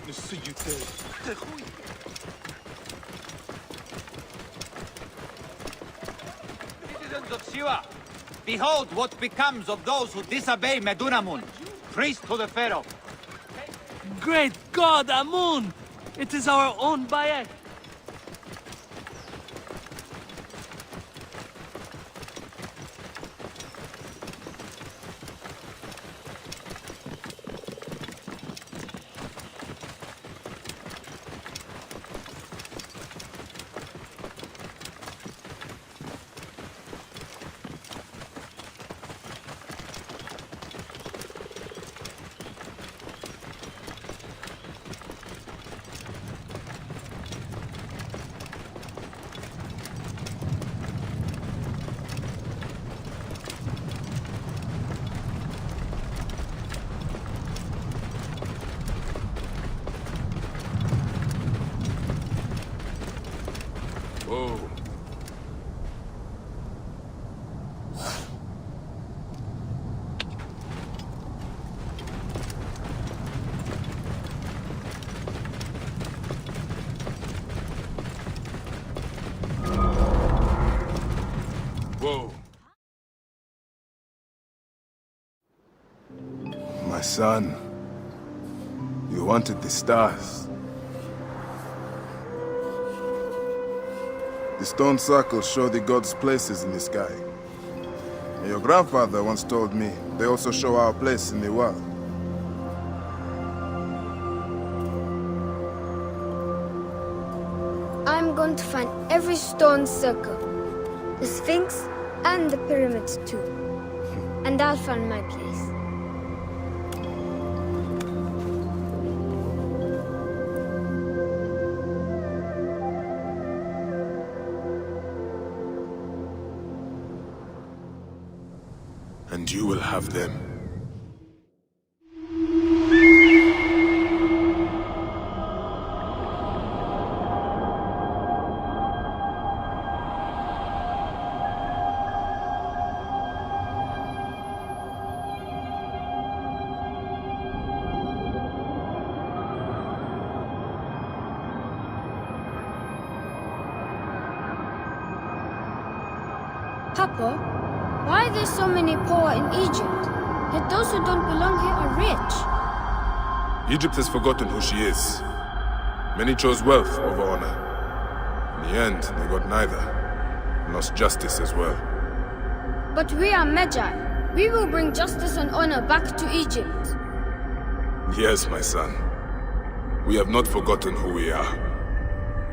Citizens of Siwa, behold what becomes of those who disobey Medunamun, priest to the pharaoh. Great God, Amun! It is our own Bayek. Whoa. Whoa. My son, you wanted the stars. The stone circles show the gods' places in the sky. And your grandfather once told me they also show our place in the world. I'm going to find every stone circle, the Sphinx and the pyramids too. And I'll find my place. And you will have them. Papa, why are there so many poor in Egypt? Yet those who don't belong here are rich. Egypt has forgotten who she is. Many chose wealth over honor. In the end, they got neither. And lost justice as well. But we are Magi. We will bring justice and honor back to Egypt. Yes, my son. We have not forgotten who we are.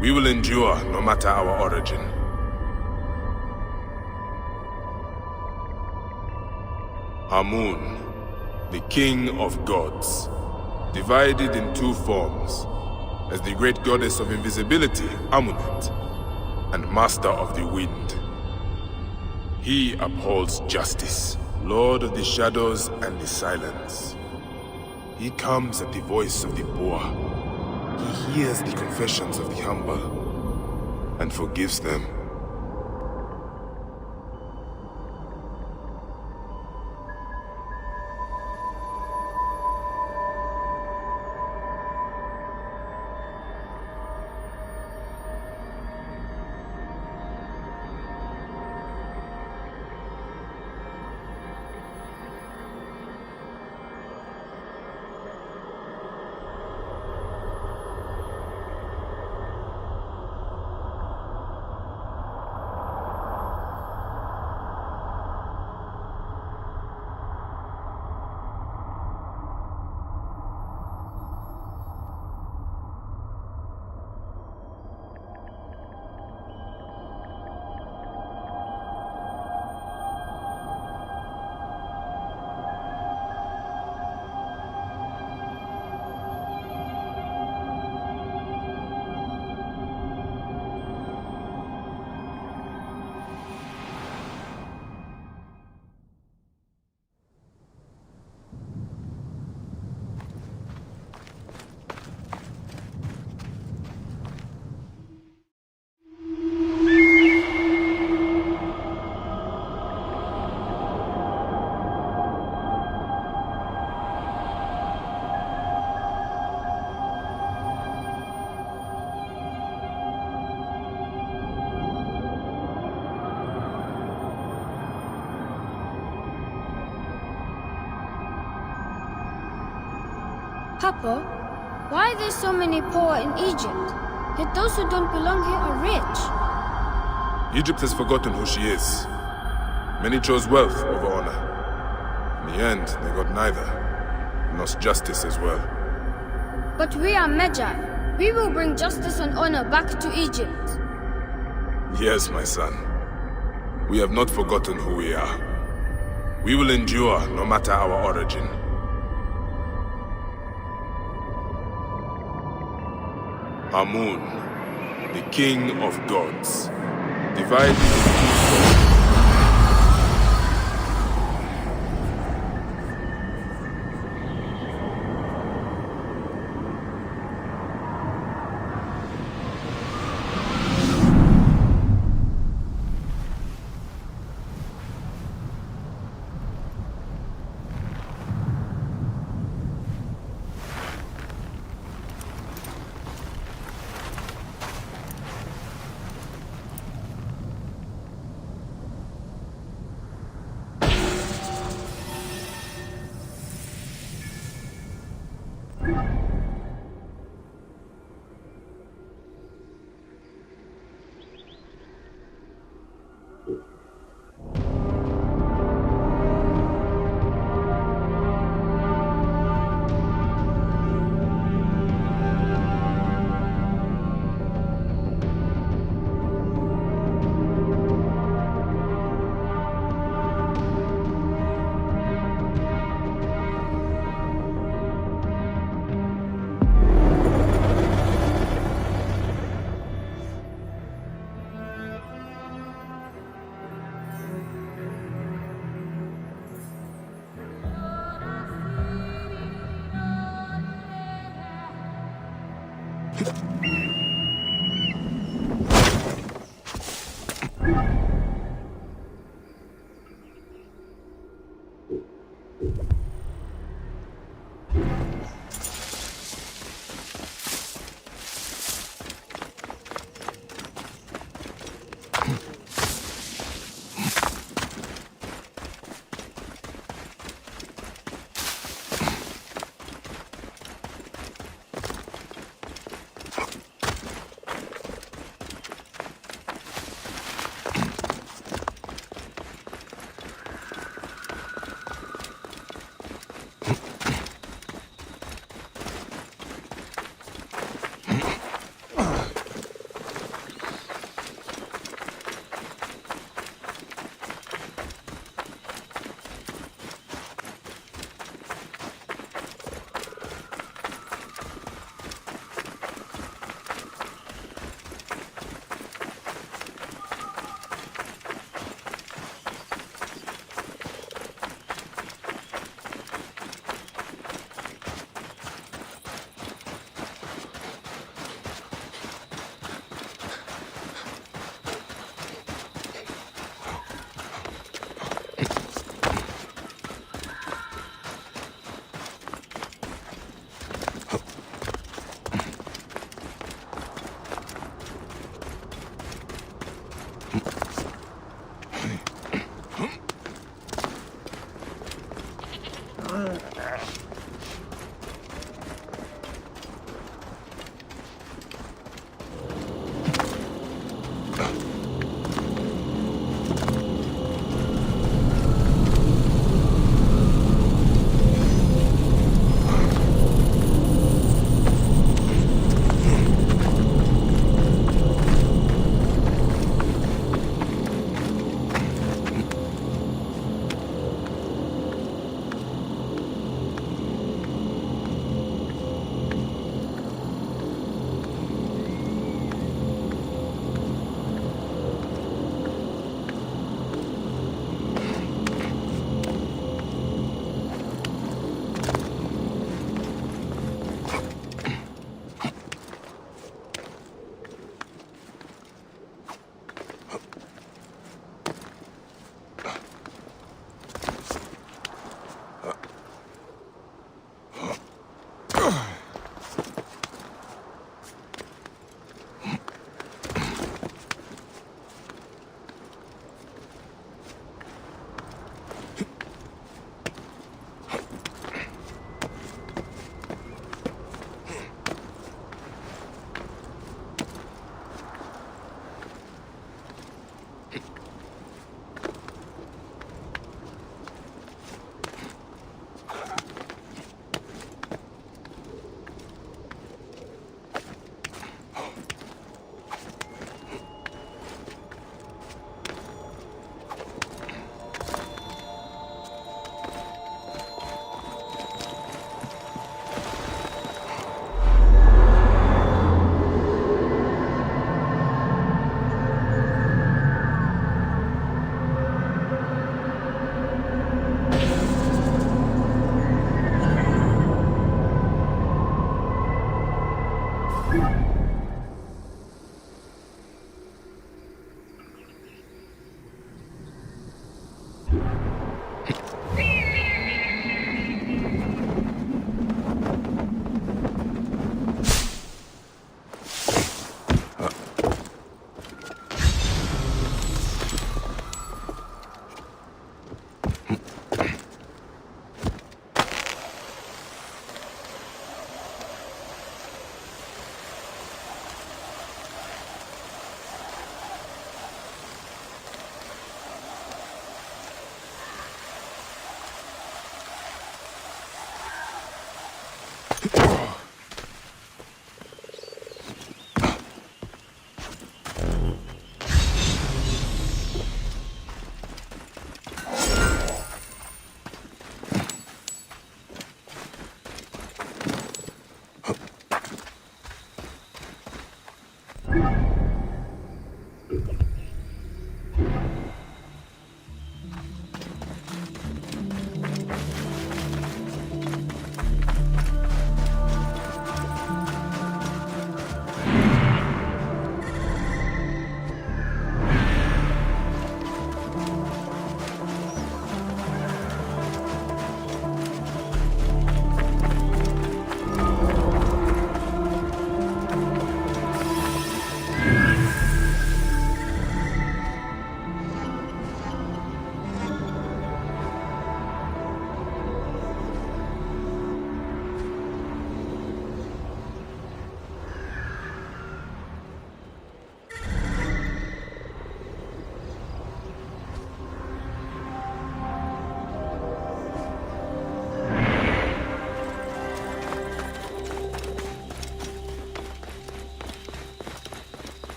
We will endure no matter our origin. Amun, the king of gods, divided in two forms, as the great goddess of invisibility, Amunet, and master of the wind. He upholds justice, lord of the shadows and the silence. He comes at the voice of the poor. He hears the confessions of the humble, and forgives them. Papa, why are there so many poor in Egypt? Yet those who don't belong here are rich. Egypt has forgotten who she is. Many chose wealth over honor. In the end, they got neither, and lost justice as well. But we are Magi. We will bring justice and honor back to Egypt. Yes, my son. We have not forgotten who we are. We will endure no matter our origin. Amun, the king of gods, divided into two.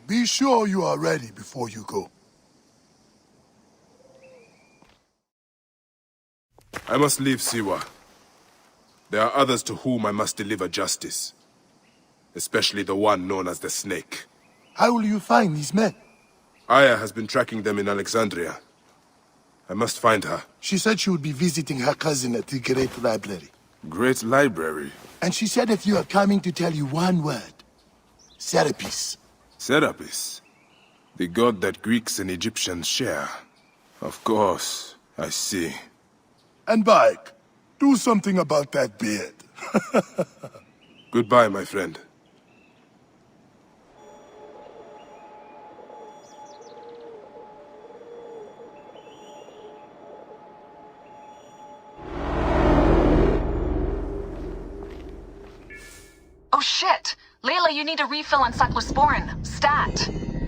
Be sure you are ready before you go. I must leave Siwa. There are others to whom I must deliver justice. Especially the one known as the Snake. How will you find these men? Aya has been tracking them in Alexandria. I must find her. She said she would be visiting her cousin at the Great Library. Great Library? And she said if you are coming to tell you one word. Serapis. Serapis? The god that Greeks and Egyptians share. Of course, I see. And Bike, do something about that beard. Goodbye, my friend. Oh shit! Layla, you need a refill on cyclosporin. Stat!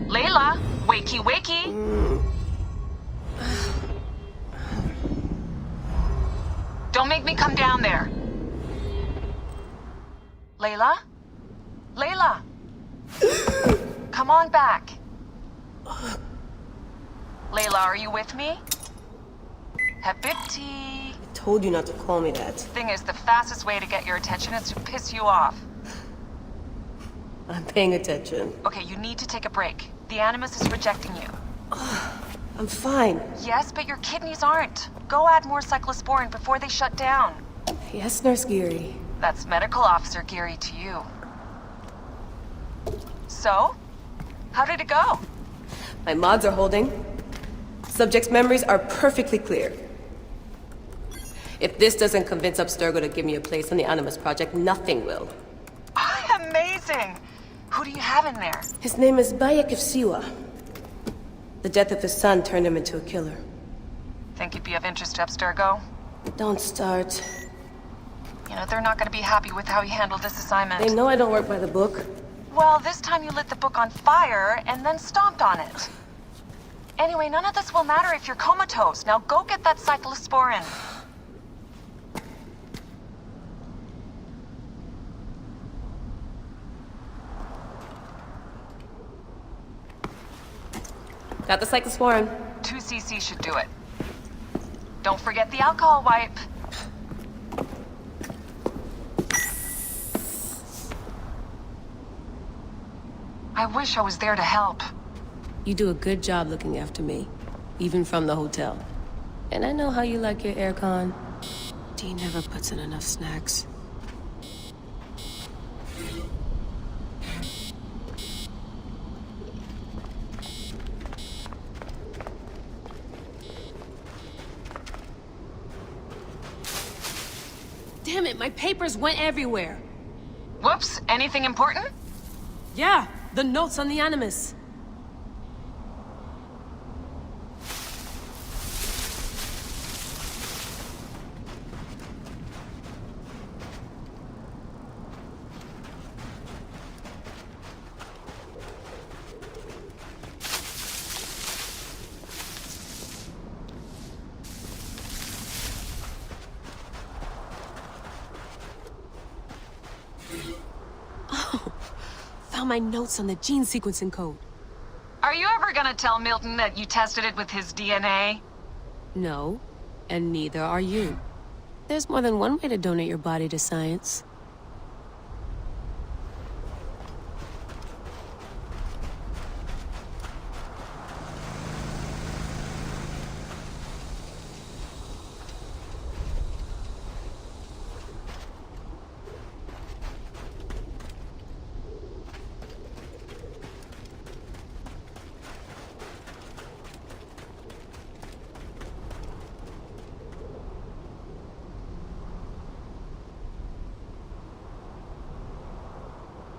Layla! Wakey, wakey! Don't make me come down there. Layla? Layla! Come on back. Layla, are you with me? Habibti. I told you not to call me that. Thing is, the fastest way to get your attention is to piss you off. I'm paying attention. Okay, you need to take a break. The Animus is rejecting you. I'm fine. Yes, but your kidneys aren't. Go add more cyclosporin before they shut down. Yes, Nurse Geary. That's Medical Officer Geary to you. So? How did it go? My mods are holding. Subject's memories are perfectly clear. If this doesn't convince Abstergo to give me a place on the Animus Project, nothing will. Amazing! Who do you have in there? His name is Bayek of Siwa. The death of his son turned him into a killer. Think he'd be of interest to Abstergo? Don't start. You know, they're not gonna be happy with how he handled this assignment. They know I don't work by the book. Well, this time you lit the book on fire and then stomped on it. Anyway, none of this will matter if you're comatose. Now go get that cyclosporin. Got the cyclosporin. 2 cc should do it. Don't forget the alcohol wipe. I wish I was there to help. You do a good job looking after me, even from the hotel. And I know how you like your aircon. Dee never puts in enough snacks. Damn it, my papers went everywhere. Whoops, anything important? Yeah, the notes on the Animus. Found my notes on the gene sequencing code. Are you ever gonna tell Milton that you tested it with his DNA? No, and neither are you. There's more than one way to donate your body to science.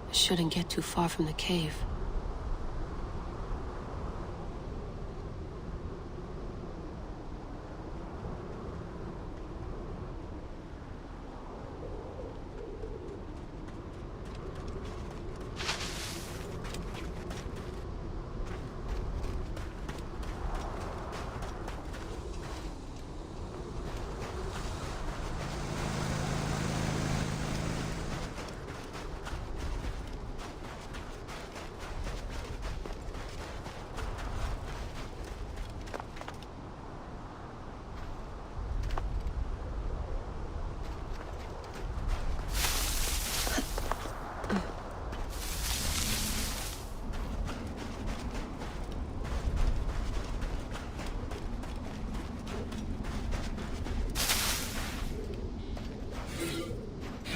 I shouldn't get too far from the cave.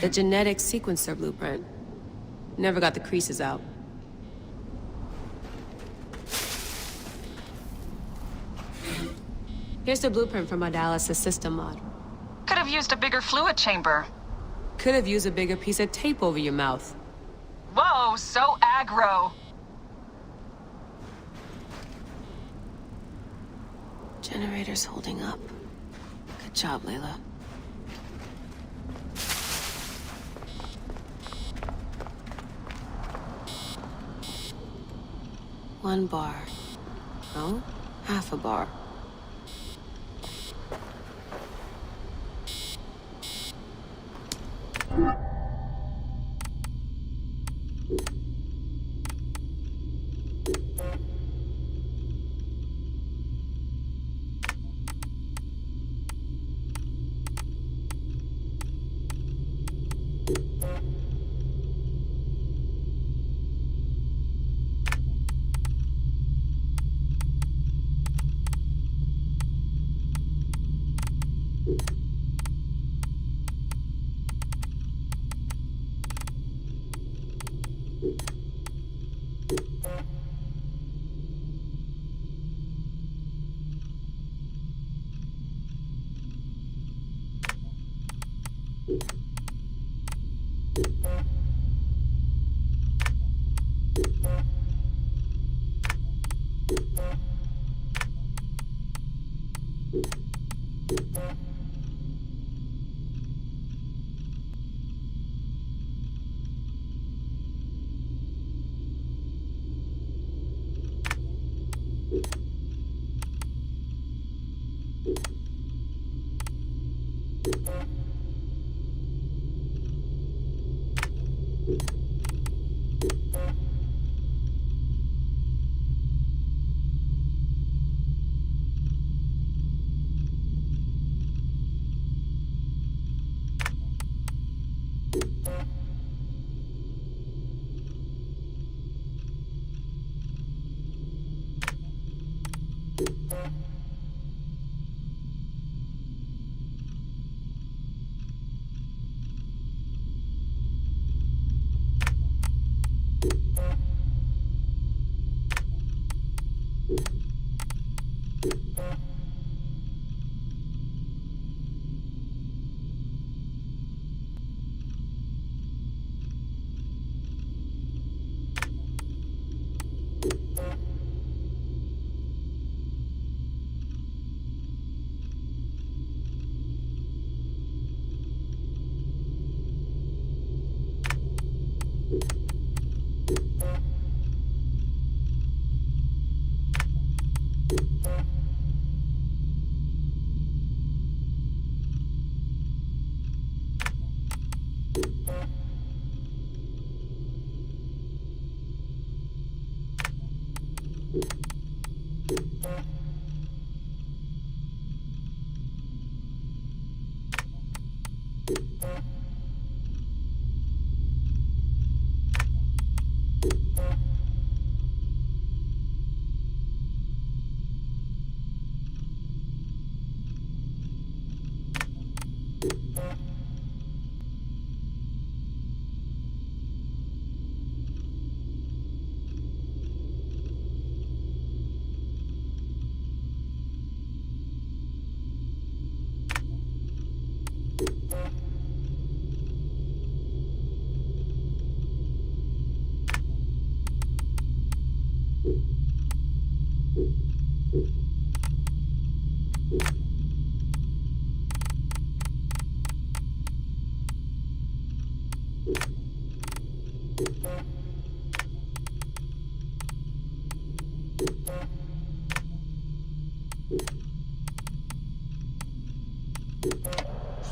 The genetic sequencer blueprint. Never got the creases out. Here's the blueprint for my dialysis system mod. Could have used a bigger fluid chamber. Could have used a bigger piece of tape over your mouth. Whoa, so aggro. Generator's holding up. Good job, Layla. One bar. No, half a bar.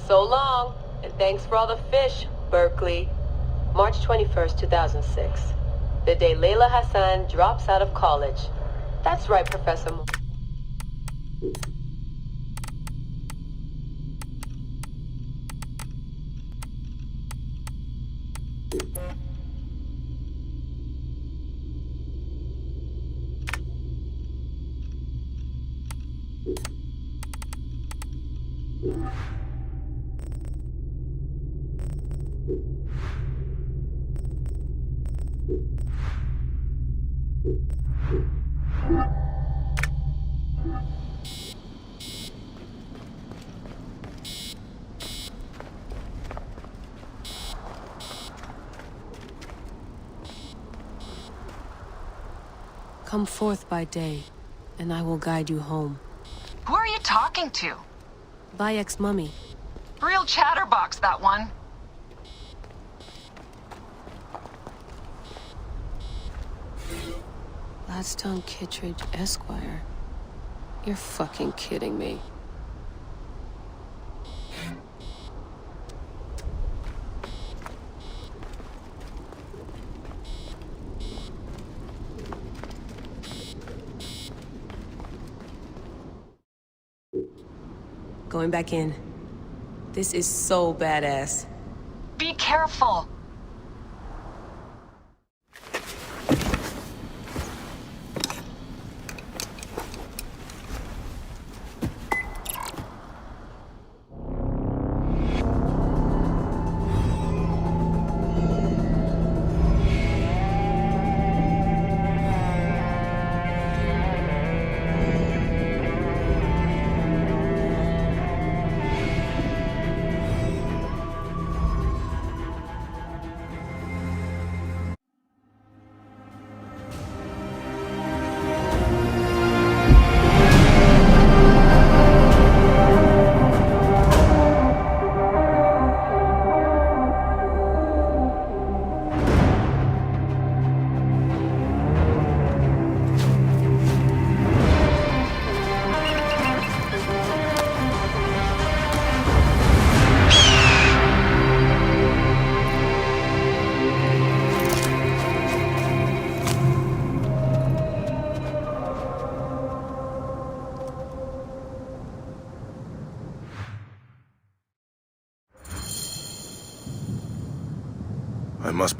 So long, and thanks for all the fish, Berkeley. March 21st, 2006. The day Layla Hassan drops out of college. That's right, Professor Come forth by day, and I will guide you home. Who are you talking to? Bayek's mummy. Real chatterbox, that one. Gladstone Kittredge, Esquire. You're fucking kidding me. Going back in. This is so badass. Be careful. I must...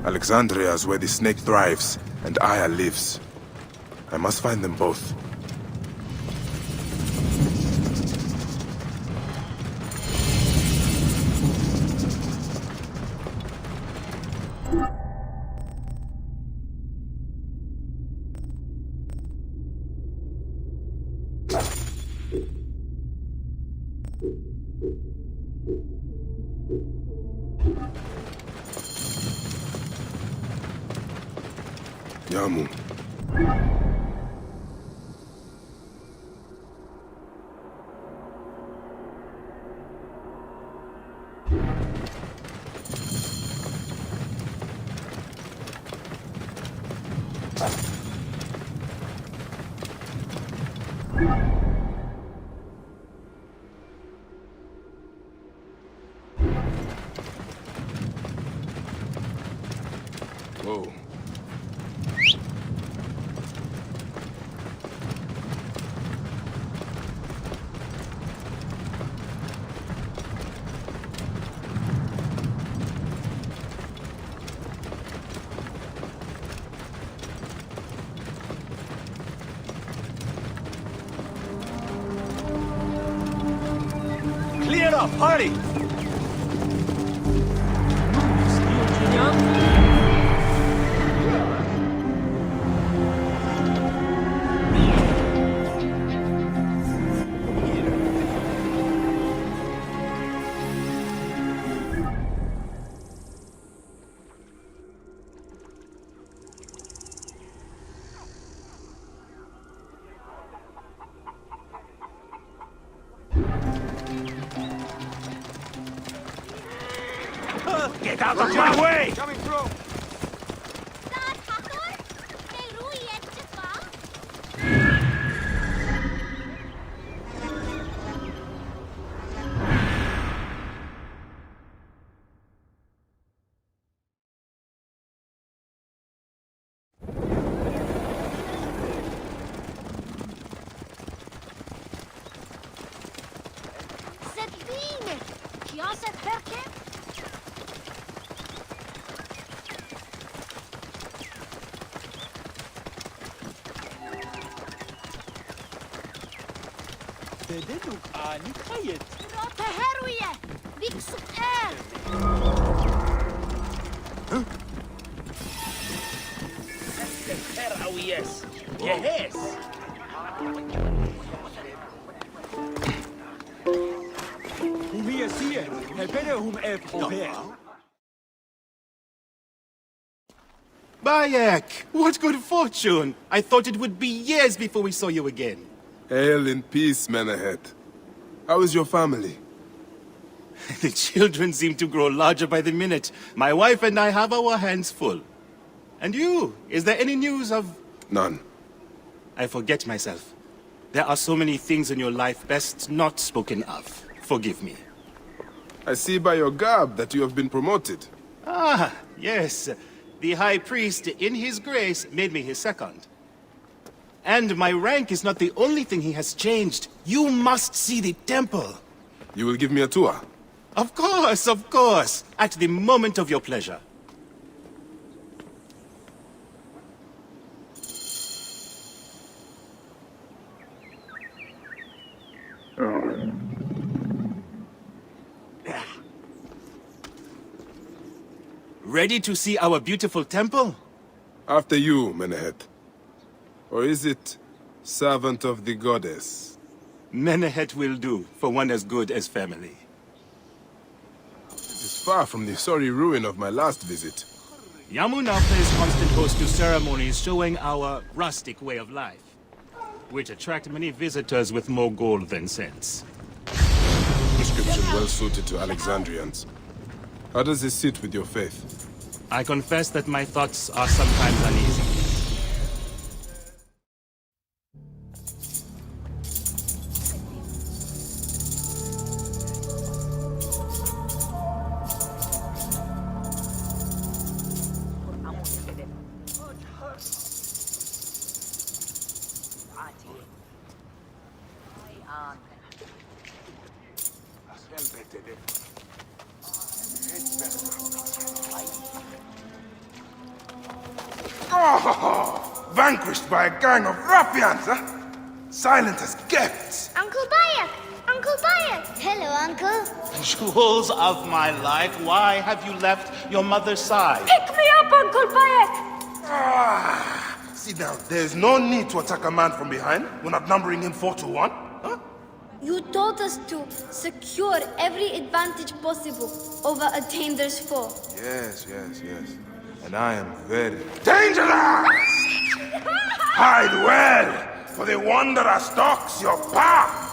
Alexandria is where the snake thrives, and Aya lives. I must find them both. Yamu. Whoa. Clear up, hurry! Get out of my way! Coming through. Bayek! What good fortune! I thought it would be years before we saw you again. Hail in peace, Menehet. How is your family? The children seem to grow larger by the minute. My wife and I have our hands full. And you? Is there any news of... None. I forget myself. There are so many things in your life best not spoken of. Forgive me. I see by your garb that you have been promoted. Ah, yes. The High Priest, in his grace, made me his second. And my rank is not the only thing he has changed. You must see the temple. You will give me a tour? Of course, of course. At the moment of your pleasure. Ready to see our beautiful temple? After you, Menehet. Or is it servant of the goddess? Menehet will do, for one as good as family. This is far from the sorry ruin of my last visit. Yamuna plays constant host to ceremonies showing our rustic way of life, which attract many visitors with more gold than sense. Description well suited to Alexandrians. How does this sit with your faith? I confess that my thoughts are sometimes uneasy. Oh, vanquished by a gang of ruffians, huh? Silent as gifts. Uncle Bayek! Uncle Bayek! Hello, Uncle. Jewels of my life, why have you left your mother's side? Pick me up, Uncle Bayek! Ah, sit down. There's no need to attack a man from behind. We're not numbering him 4 to 1. Huh? You taught us to secure every advantage possible over a Tander's foe. Yes. And I am very dangerous! Hide well, for the wanderer stalks your path!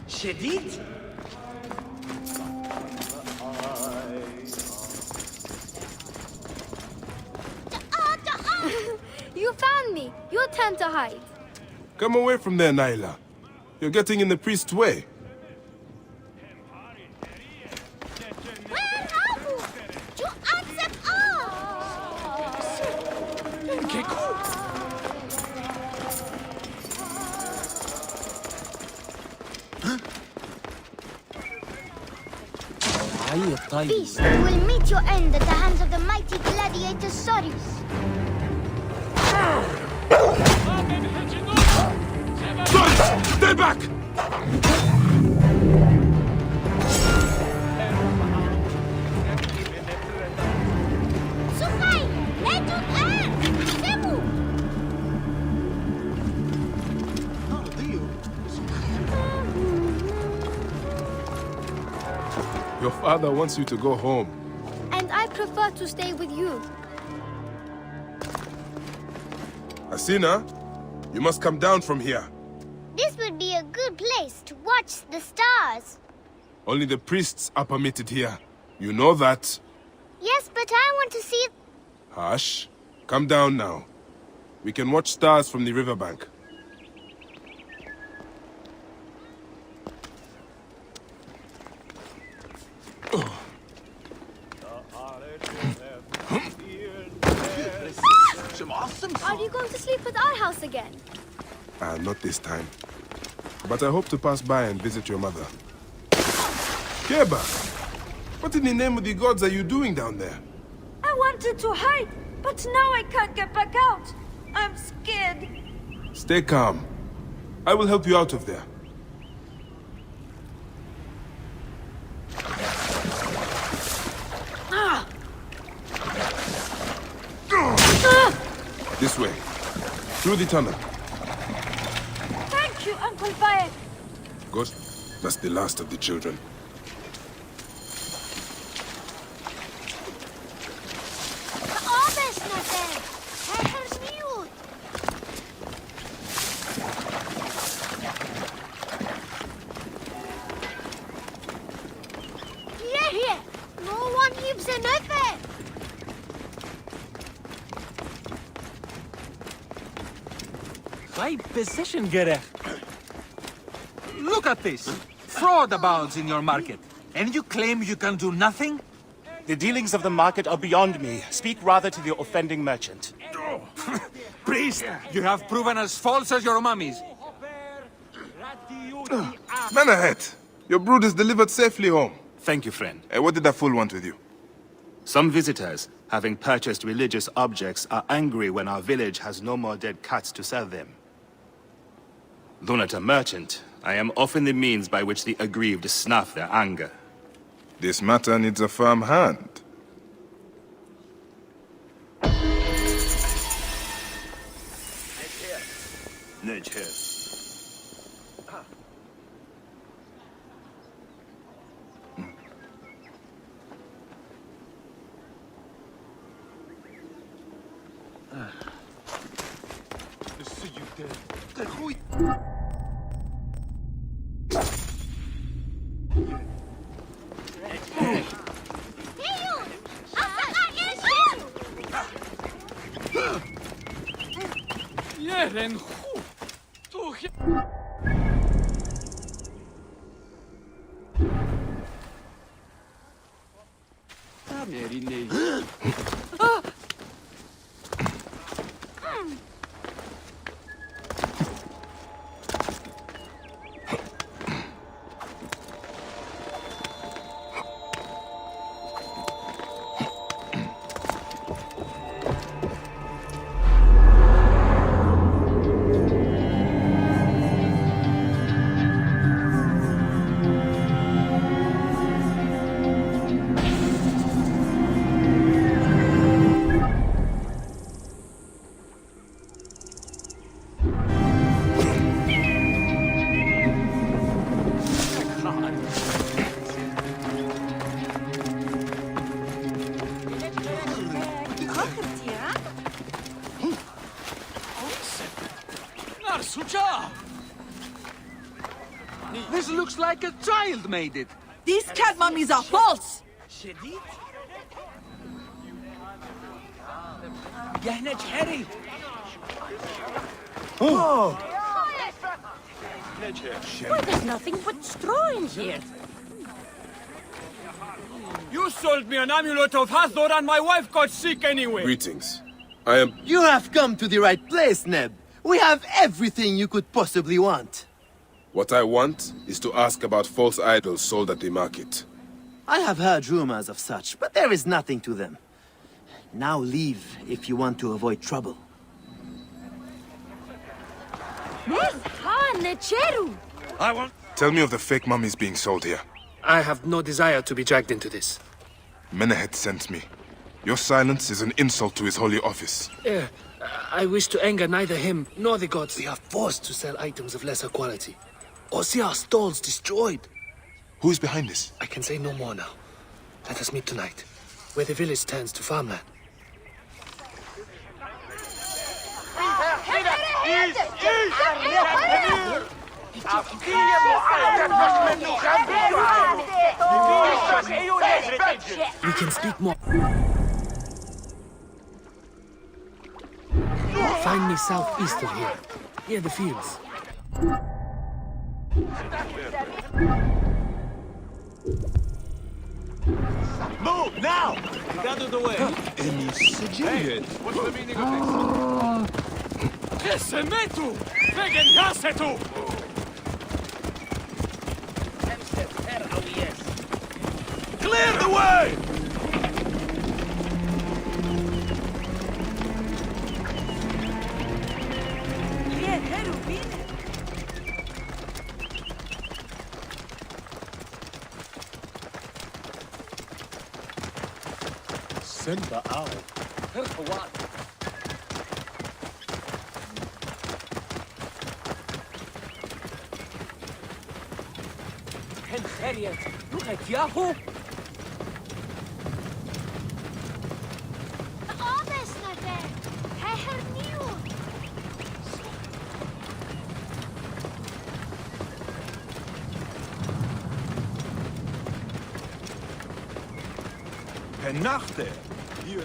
شديد؟ You found me. Your turn to hide. Come away from there, Naila. You're getting in the priest's way. Where are you? You accept Beast, you will meet your end at the hands of the mighty gladiator Sorius. Stay back! Słuchaj! Lecz Czemu? Your father wants you to go home. And I prefer to stay with you. Asina, you must come down from here. This would be a good place to watch the stars. Only the priests are permitted here. You know that. Yes, but I want to see... Hush. Come down now. We can watch stars from the riverbank. Are you going to sleep at our house again? Not this time. But I hope to pass by and visit your mother. Keba! What in the name of the gods are you doing down there? I wanted to hide, but now I can't get back out. I'm scared. Stay calm. I will help you out of there. This way. Through the tunnel. Thank you, Uncle Fire. Good. That's the last of the children. No one keeps an open. High position gerecht. Look at this. Fraud abounds in your market. And you claim you can do nothing? The dealings of the market are beyond me. Speak rather to the offending merchant. Priest, you have proven as false as your mummies. Man ahead. Your brood is delivered safely home. Thank you, friend. What did that fool want with you? Some visitors, having purchased religious objects, are angry when our village has no more dead cats to sell them. Though not a merchant, I am often the means by which the aggrieved snuff their anger. This matter needs a firm hand. Jeren goed. Toch je... This looks like a child made it. These cat mummies are false! Oh! Well, there's nothing but straw in here. You sold me an amulet of Hathor and my wife got sick anyway. Greetings. I am... You have come to the right place, Neb. We have everything you could possibly want. What I want is to ask about false idols sold at the market. I have heard rumors of such, but there is nothing to them. Now leave if you want to avoid trouble. I want... Tell me of the fake mummies being sold here. I have no desire to be dragged into this. Menehet sent me. Your silence is an insult to his holy office. I wish to anger neither him nor the gods. We are forced to sell items of lesser quality, or see our stalls destroyed. Who is behind this? I can say no more now. Let us meet tonight, where the village turns to farmland. We can speak more. Find me southeast of here, near the fields. Move now! Get out of the way. Hey, what's the meaning of this? Kesemetu! Wegen Yasetu! Clear the way! Simba out. Nachte. Hier.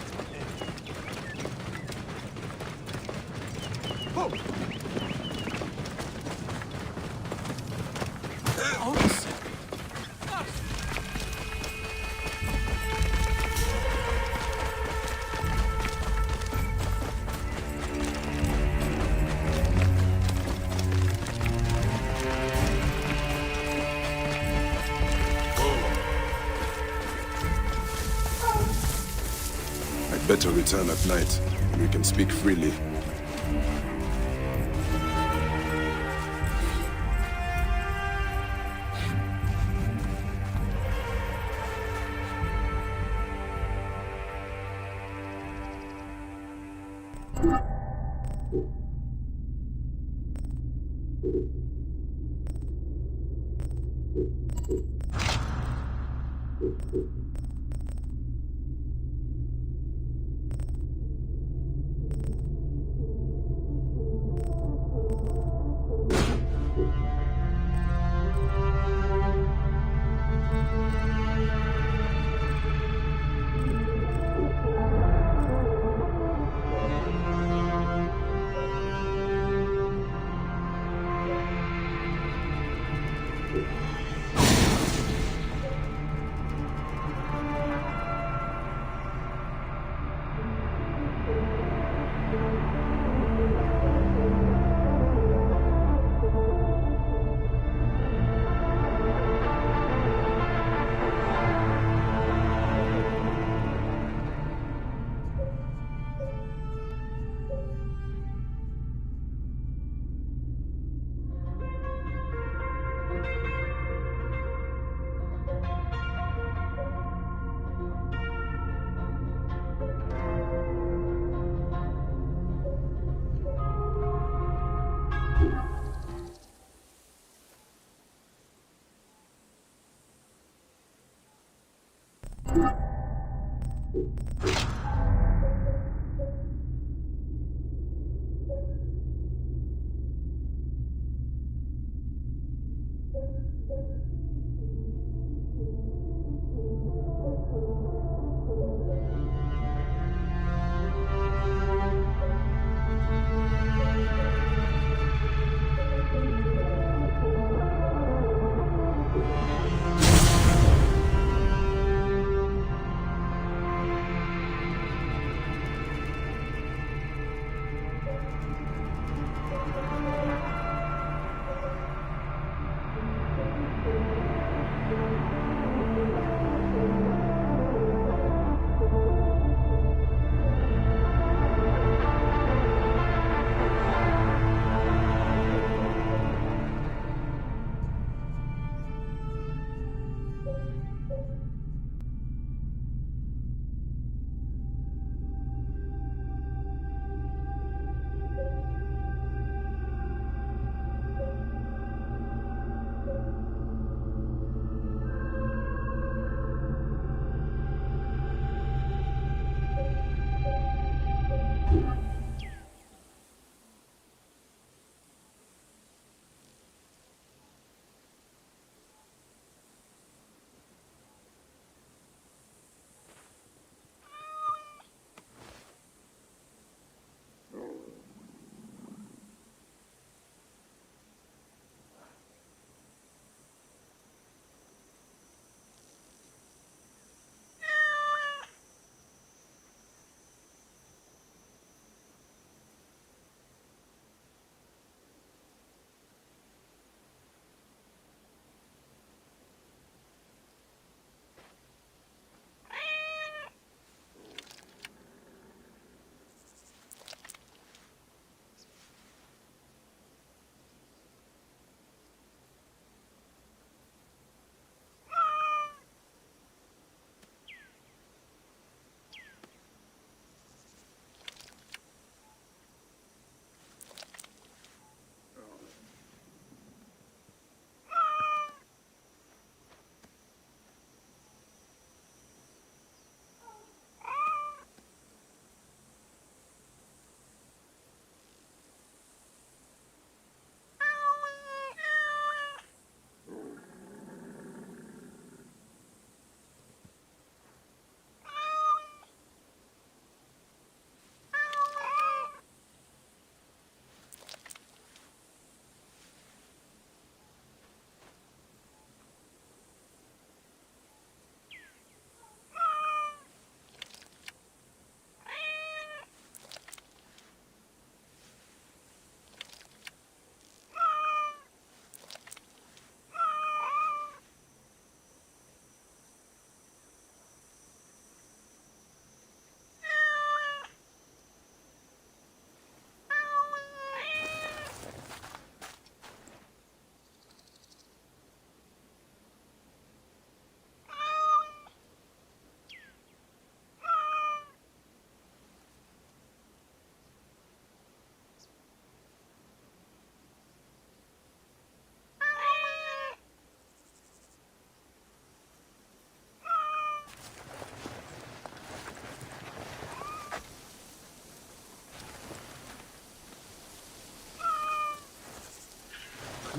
Oh. Better return at night. We can speak freely.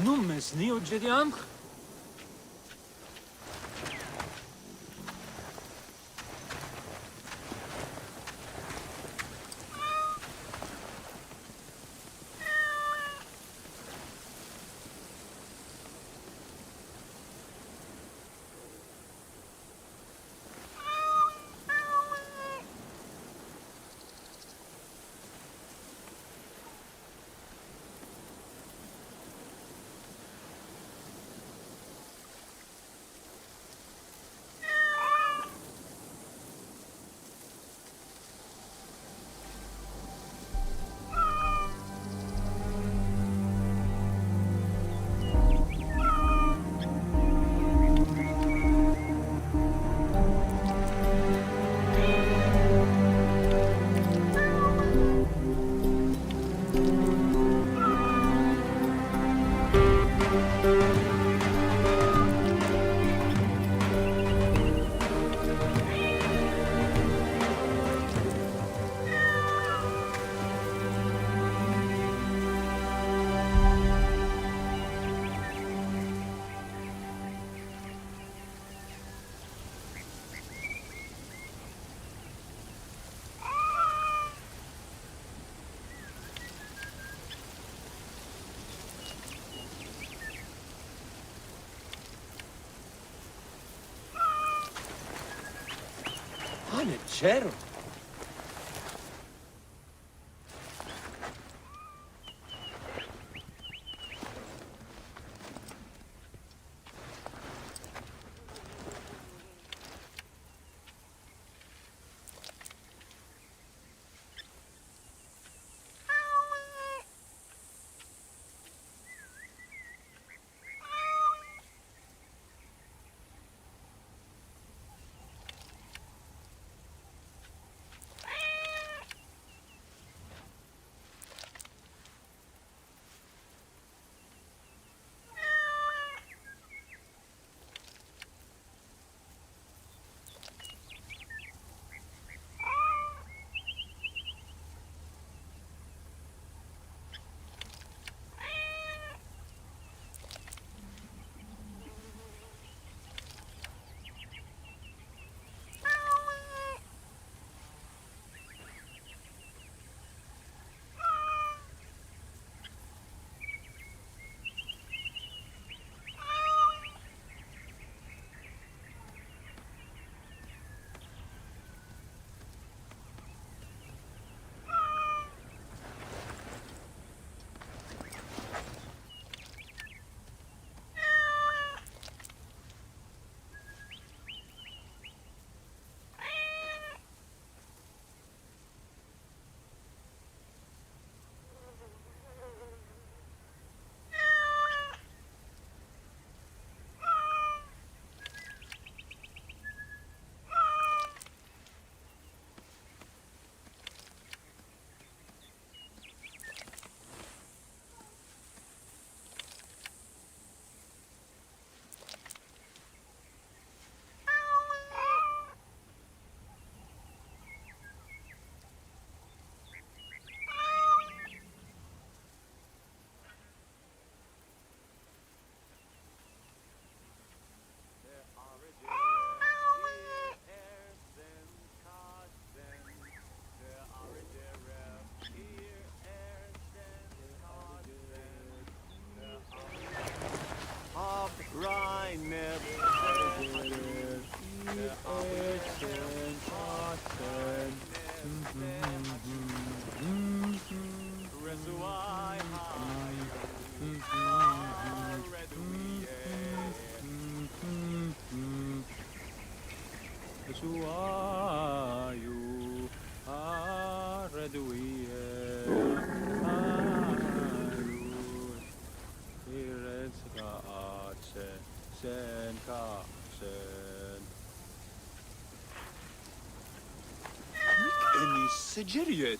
Nu mesni uġġedjam? Panetero. Any Sigiriot.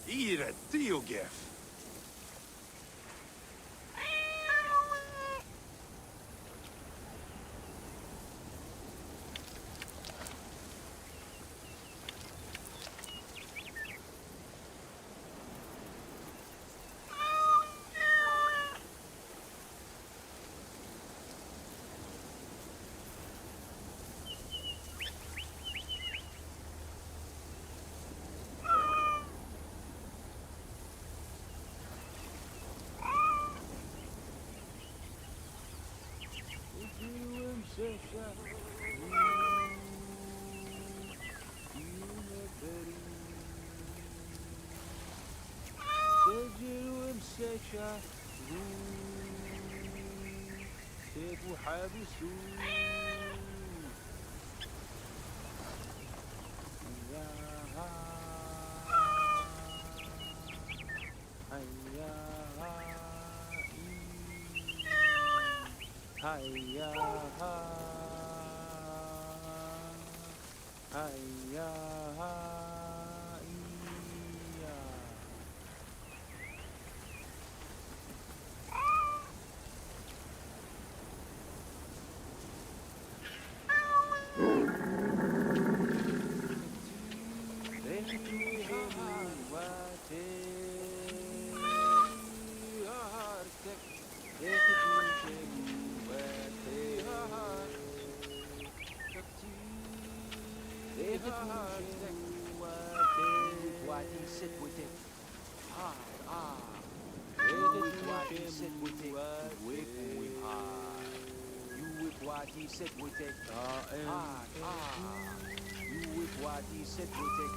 Ira Diogef. what he said we take. Do with what he said we take.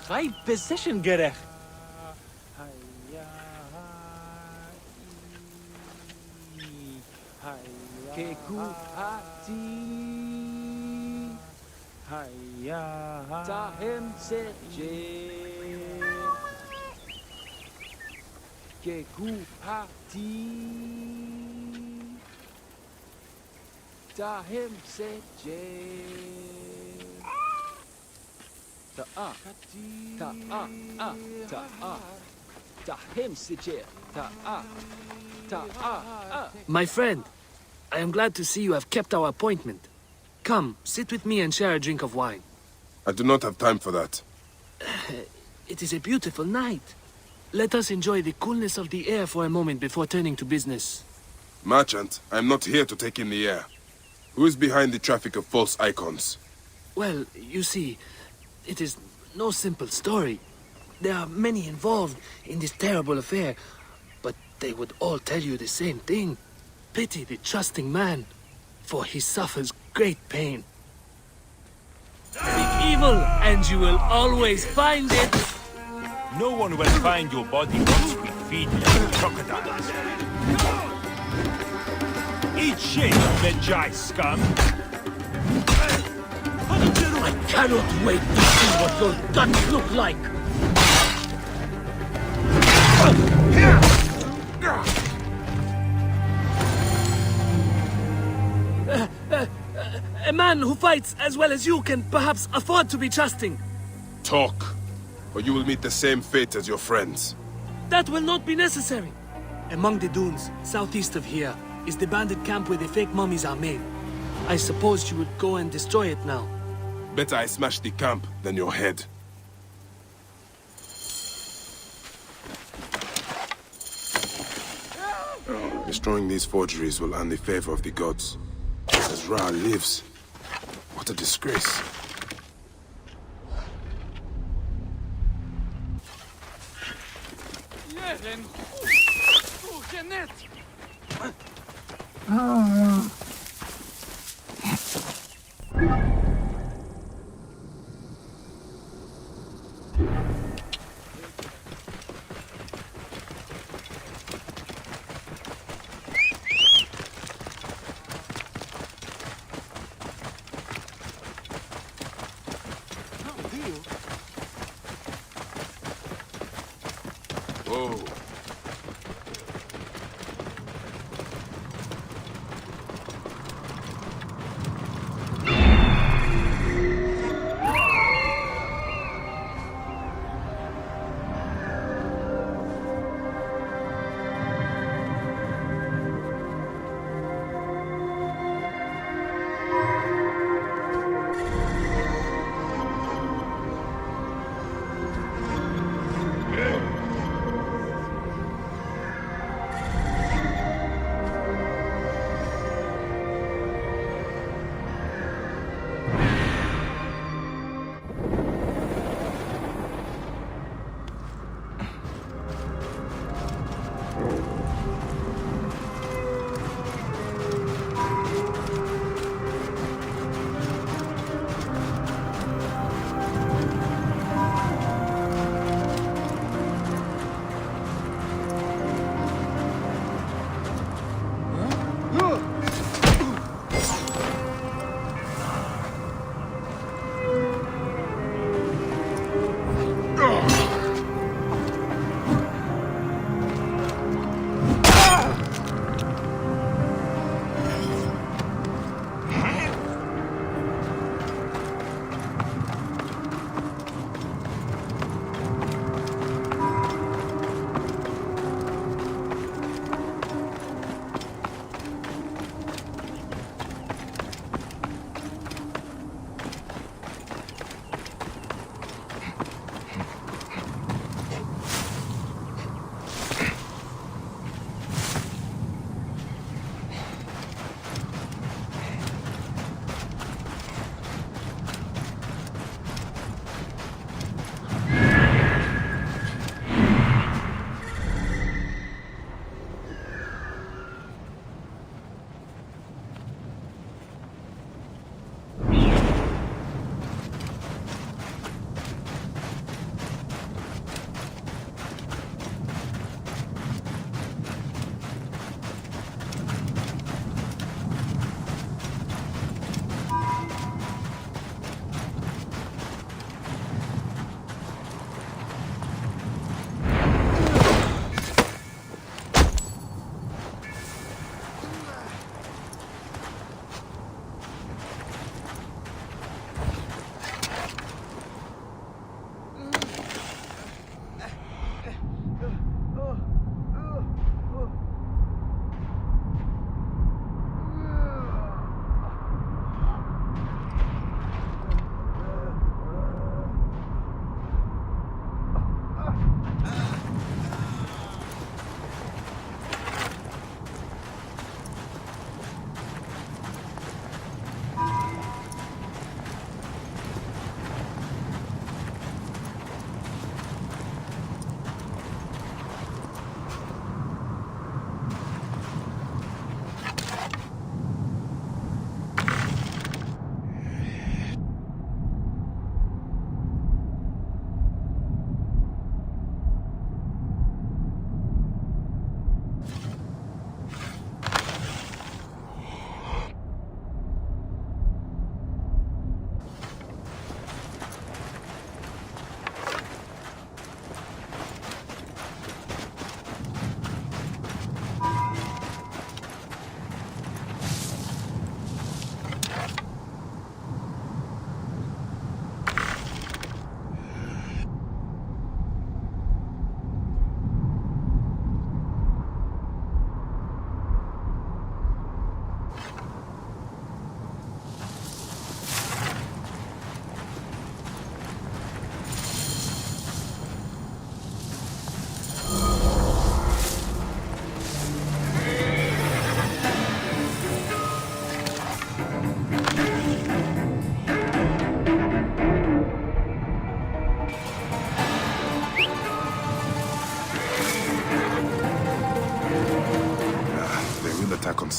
High position gerecht. Keku hati Haya Tahem seje Keku hati Tahem seje Ta'a Ta'a Ta'a Tahem seje Ta'a Ta'a My friend, I am glad to see you have kept our appointment. Come, sit with me and share a drink of wine. I do not have time for that. It is a beautiful night. Let us enjoy the coolness of the air for a moment before turning to business. Merchant, I am not here to take in the air. Who is behind the traffic of false icons? Well, you see, it is no simple story. There are many involved in this terrible affair, but they would all tell you the same thing. Pity the trusting man, for he suffers great pain. Speak evil, and you will always find it. No one will find your body once we feed you to crocodiles. Eat shit, Medjai scum! I cannot wait to see what your guts look like. A man who fights as well as you can perhaps afford to be trusting. Talk, or you will meet the same fate as your friends. That will not be necessary. Among the dunes, southeast of here, is the bandit camp where the fake mummies are made. I suppose you would go and destroy it now. Better I smash the camp than your head. Destroying these forgeries will earn the favor of the gods. As Ra lives, what a disgrace. Whoa.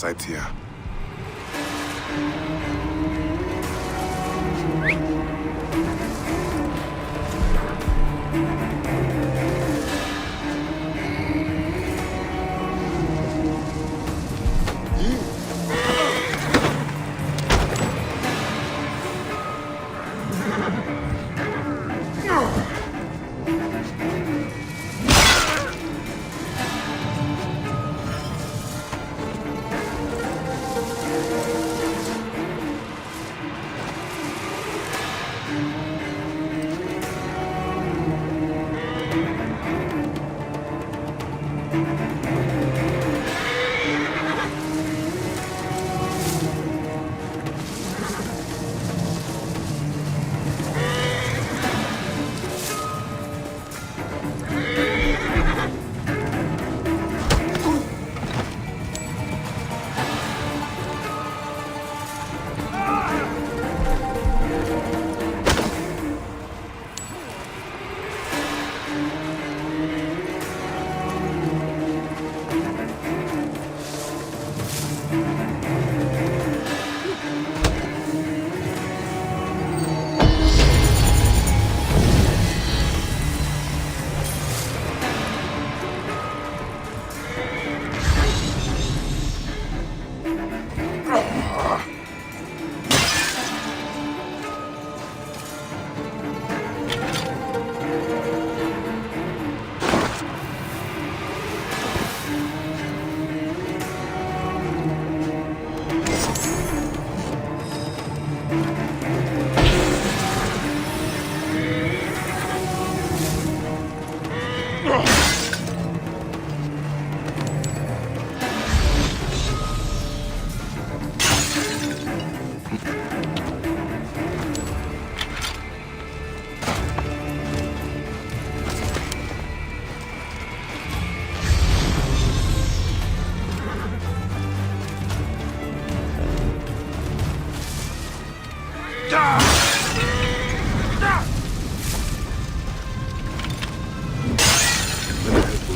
sight here.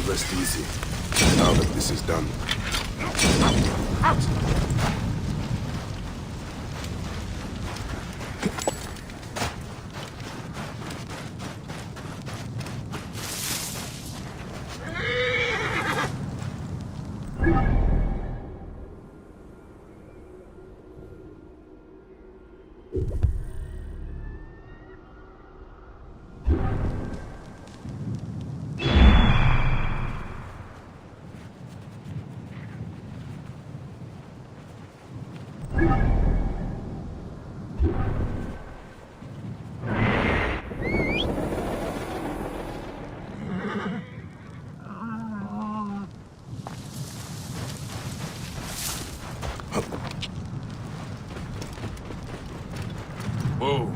Rest easy, now that this is done. Out! Whoa.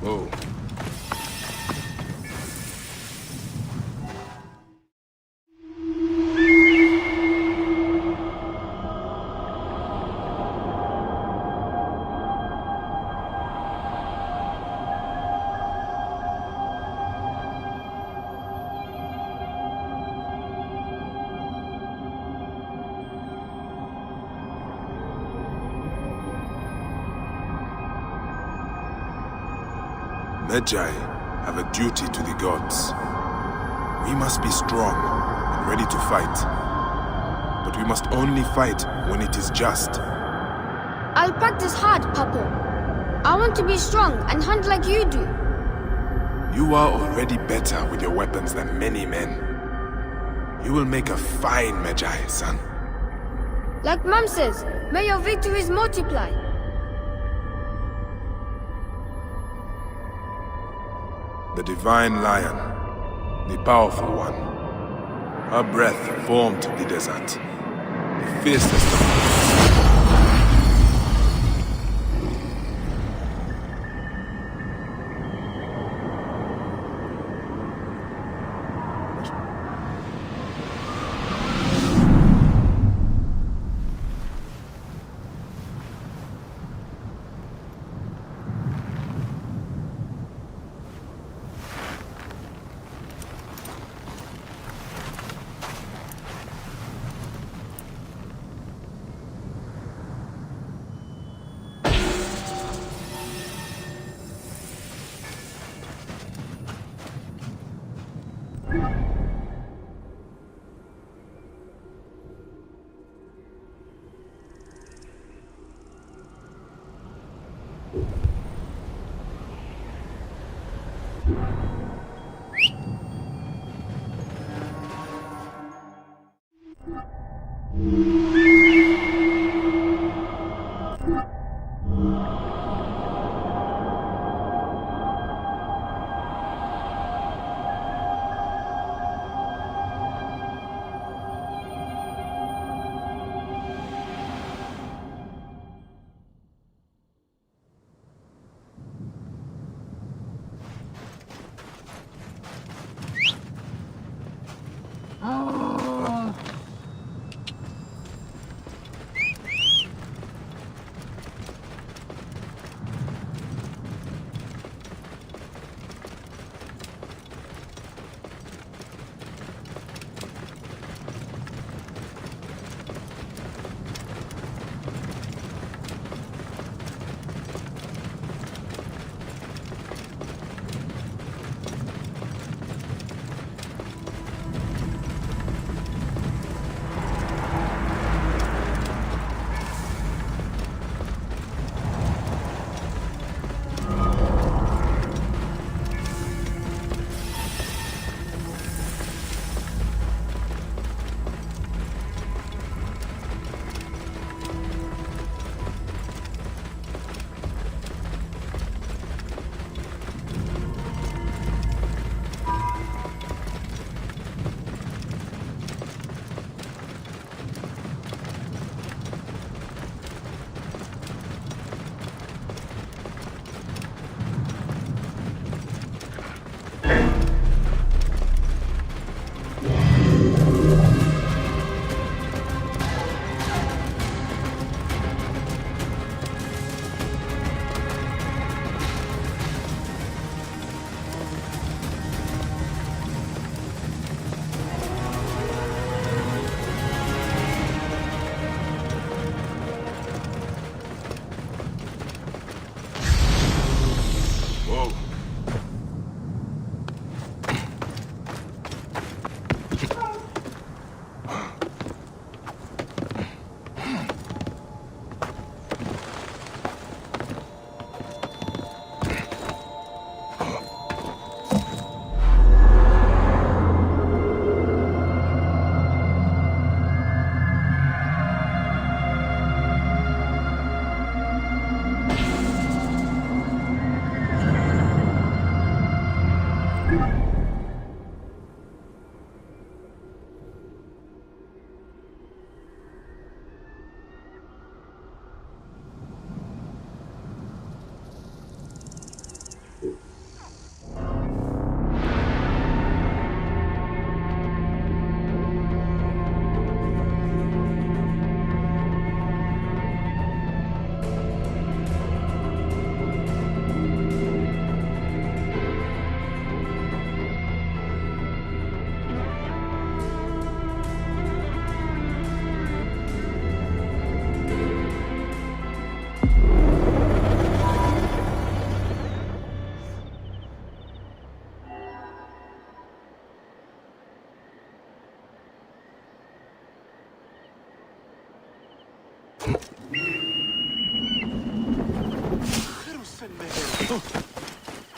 Whoa. Magi have a duty to the gods. We must be strong and ready to fight. But we must only fight when it is just. I'll practice hard, Papa. I want to be strong and hunt like you do. You are already better with your weapons than many men. You will make a fine Magi, son. Like Mom says, may your victories multiply. The divine lion, the powerful one. Her breath formed the desert, the fiercest of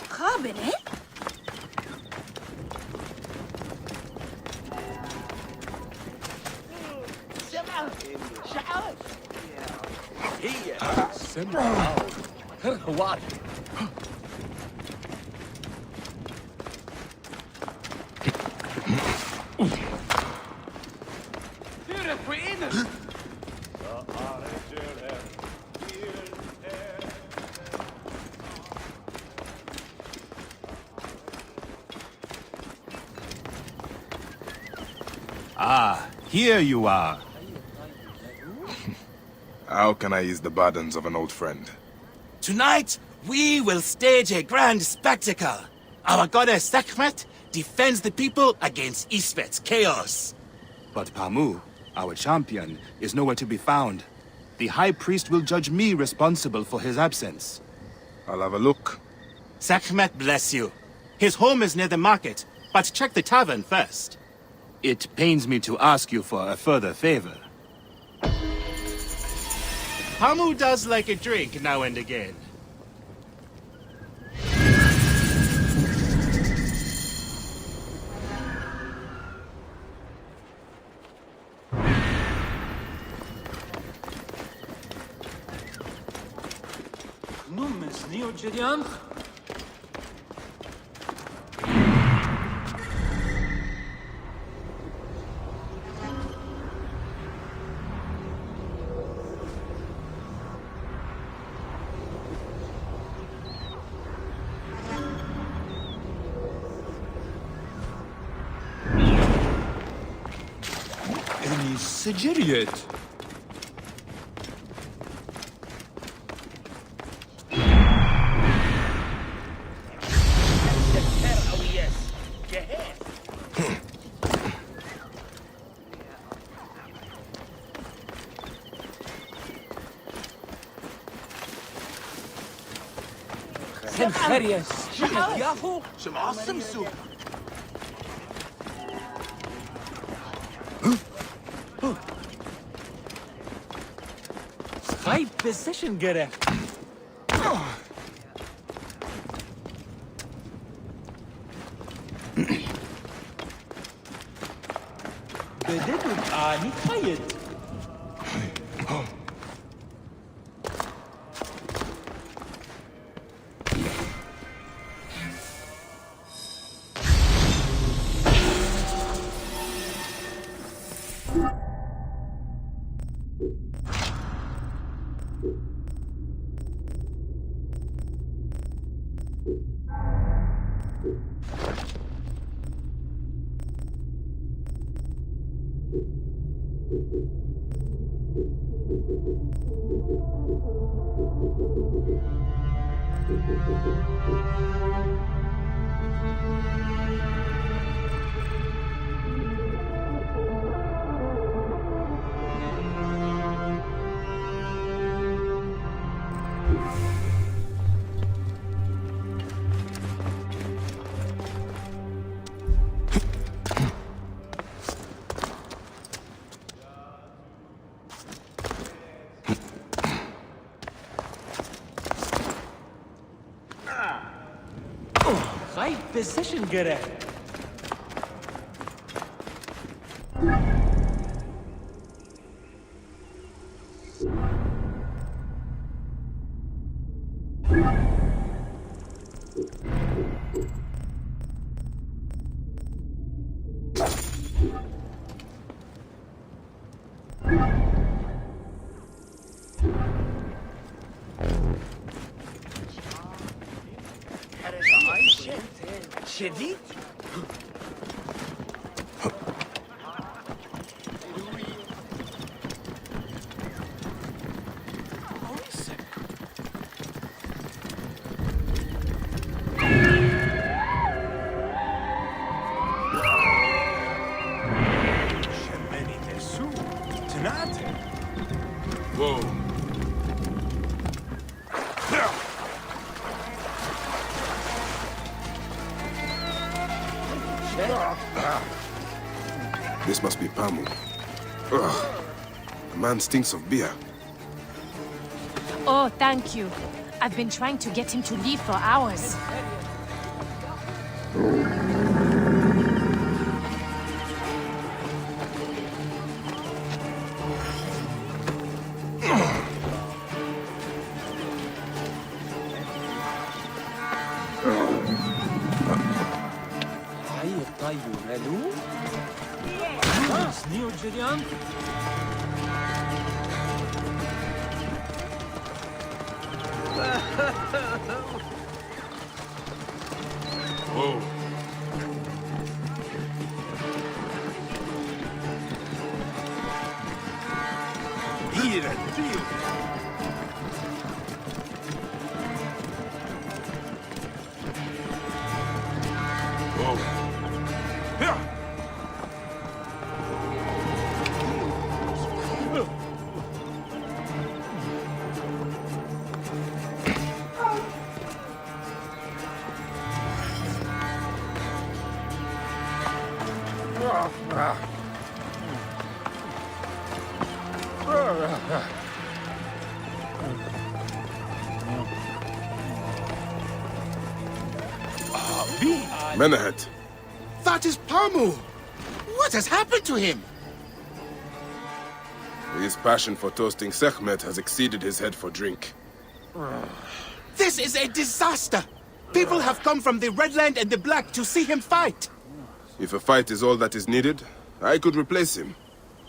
Cabinet? What? Ah, here you are. How can I ease the burdens of an old friend? Tonight, we will stage a grand spectacle. Our goddess Sekhmet defends the people against Isfet's chaos. But Pamu, our champion, is nowhere to be found. The High Priest will judge me responsible for his absence. I'll have a look. Sekhmet bless you. His home is near the market, but check the tavern first. It pains me to ask you for a further favor. Pamu does like a drink now and again. Sneogideon? Any Sigiriot? Some awesome soup. High position gerecht. بديت آني خيط. High position gerecht. شديد؟ Whoa. This must be Pamu. Ugh. The man stinks of beer. Oh, thank you. I've been trying to get him to leave for hours. Sneogideon? Whoa. Here, deal. Whoa. Here. Menahet. That is Pamu! What has happened to him? His passion for toasting Sekhmet has exceeded his head for drink. This is a disaster! People have come from the Red Land and the Black to see him fight. If a fight is all that is needed, I could replace him.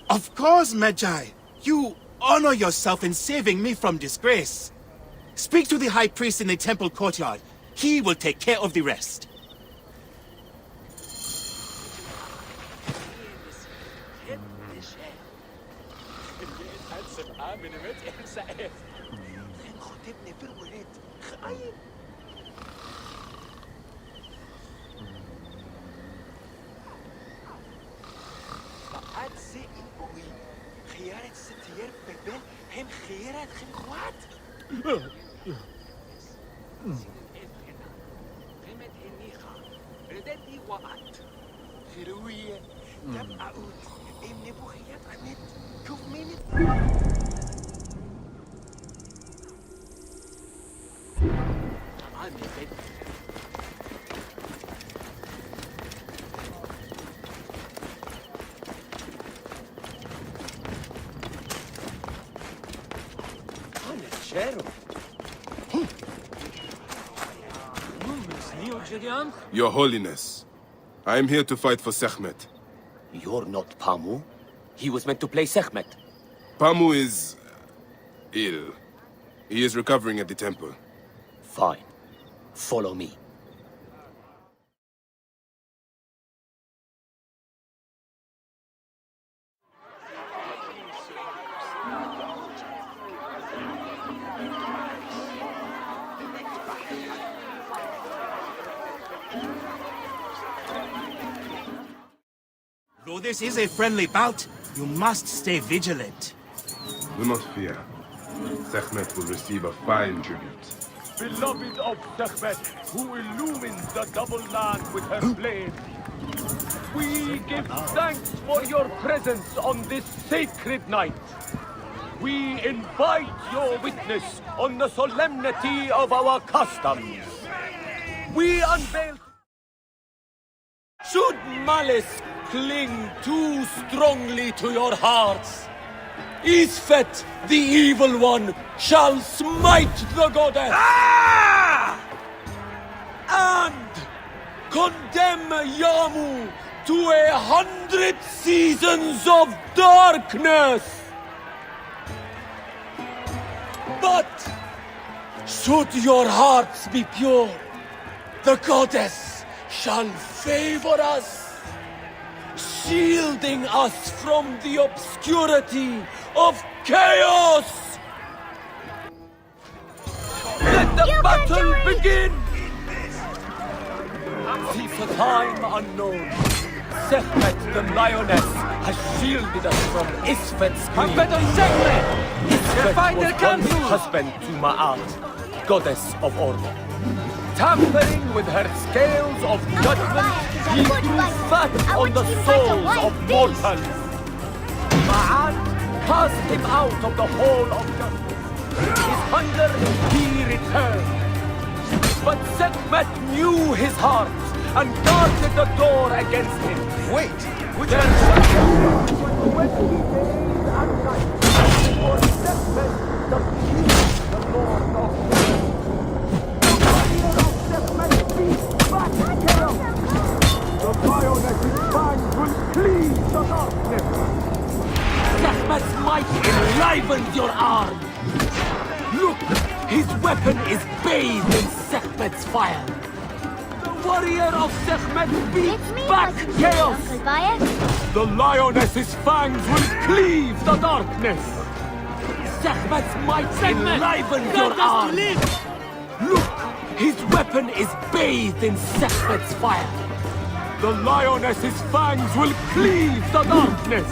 Of course, Magi. You honor yourself in saving me from disgrace. Speak to the High Priest in the temple courtyard. He will take care of the rest. Your Holiness, I am here to fight for Sekhmet. You're not Pamu. He was meant to play Sekhmet. Pamu is ill. He is recovering at the temple. Fine. Follow me. Though this is a friendly bout, you must stay vigilant. Do not fear. Sekhmet will receive a fine tribute. Beloved of Sekhmet, who illumines the double land with her flame. We give thanks for your presence on this sacred night. We invite your witness on the solemnity of our customs. We unveil... Should malice cling too strongly to your hearts, Isfet, the evil one, shall smite the goddess and condemn Yamu to 100 seasons of darkness. But should your hearts be pure, the goddess shall favor us, shielding us from the obscurity of chaos! Let the battle begin! Since a time unknown, Sekhmet the lioness has shielded us from Isfet's greed. Isfet was once husband to Ma'at, goddess of order. Tampering with her scales of judgment, he grew fat on the souls of mortals. Ma'at cast him out of the hall of justice. His hunger he returned. But Sekhmet knew his heart and guarded the door against him. Wait, which when he days and night, for Sekhmet the peace, the Lord of the lioness's fangs will cleave the darkness. Sekhmet's might enlivens your arm. Look, his weapon is bathed in Sekhmet's fire. The warrior of Sekhmet beats back chaos. The lioness's fangs will cleave the darkness. Sekhmet's might enlivens your arm. Look, his weapon is bathed in Sekhmet's fire. The lioness's fangs will cleave the darkness.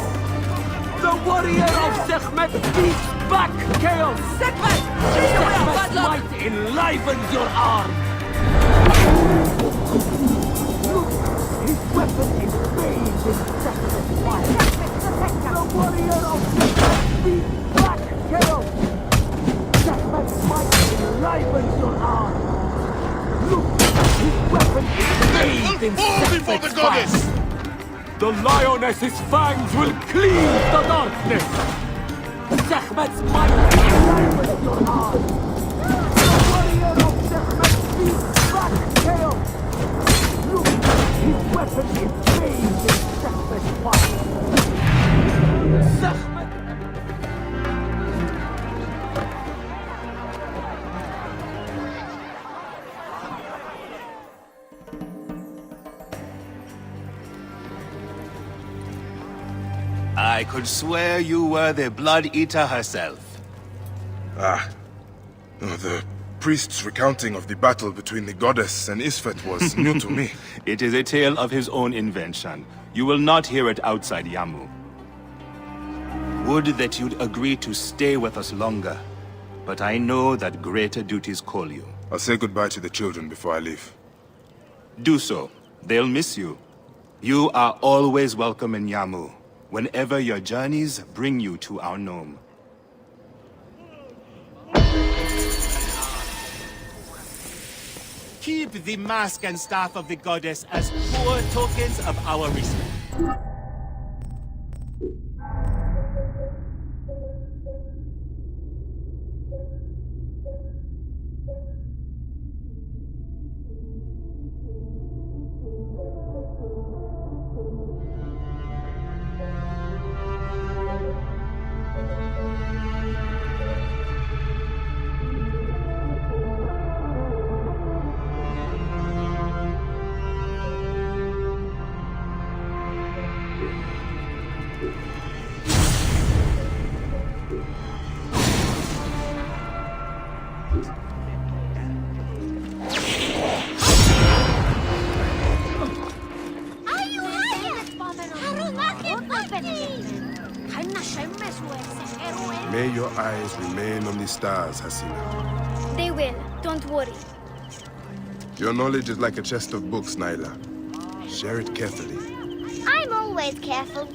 The warrior of Sekhmet beats back chaos. Sekhmet's might enlivens your arm. Look, his weapon is bathed in Sekhmet's fire. The warrior of Sekhmet beats back chaos. Sekhmet's might enlivens your arm. Look, his weapon is bathed in Sekhmet's fire. The lioness's fangs will cleave the darkness. Sekhmet's might enlivens your arm. The warrior of His weapon is bathed in sexless fire. I could swear you were the Blood Eater herself. Ah. Oh, the priest's recounting of the battle between the goddess and Isfet was new to me. It is a tale of his own invention. You will not hear it outside Yamu. Would that you'd agree to stay with us longer. But I know that greater duties call you. I'll say goodbye to the children before I leave. Do so. They'll miss you. You are always welcome in Yamu, whenever your journeys bring you to our gnome. Keep the mask and staff of the goddess as poor tokens of our respect. May your eyes remain on the stars, Hasina. They will. Don't worry. Your knowledge is like a chest of books, Nyla. Share it carefully. I'm always careful.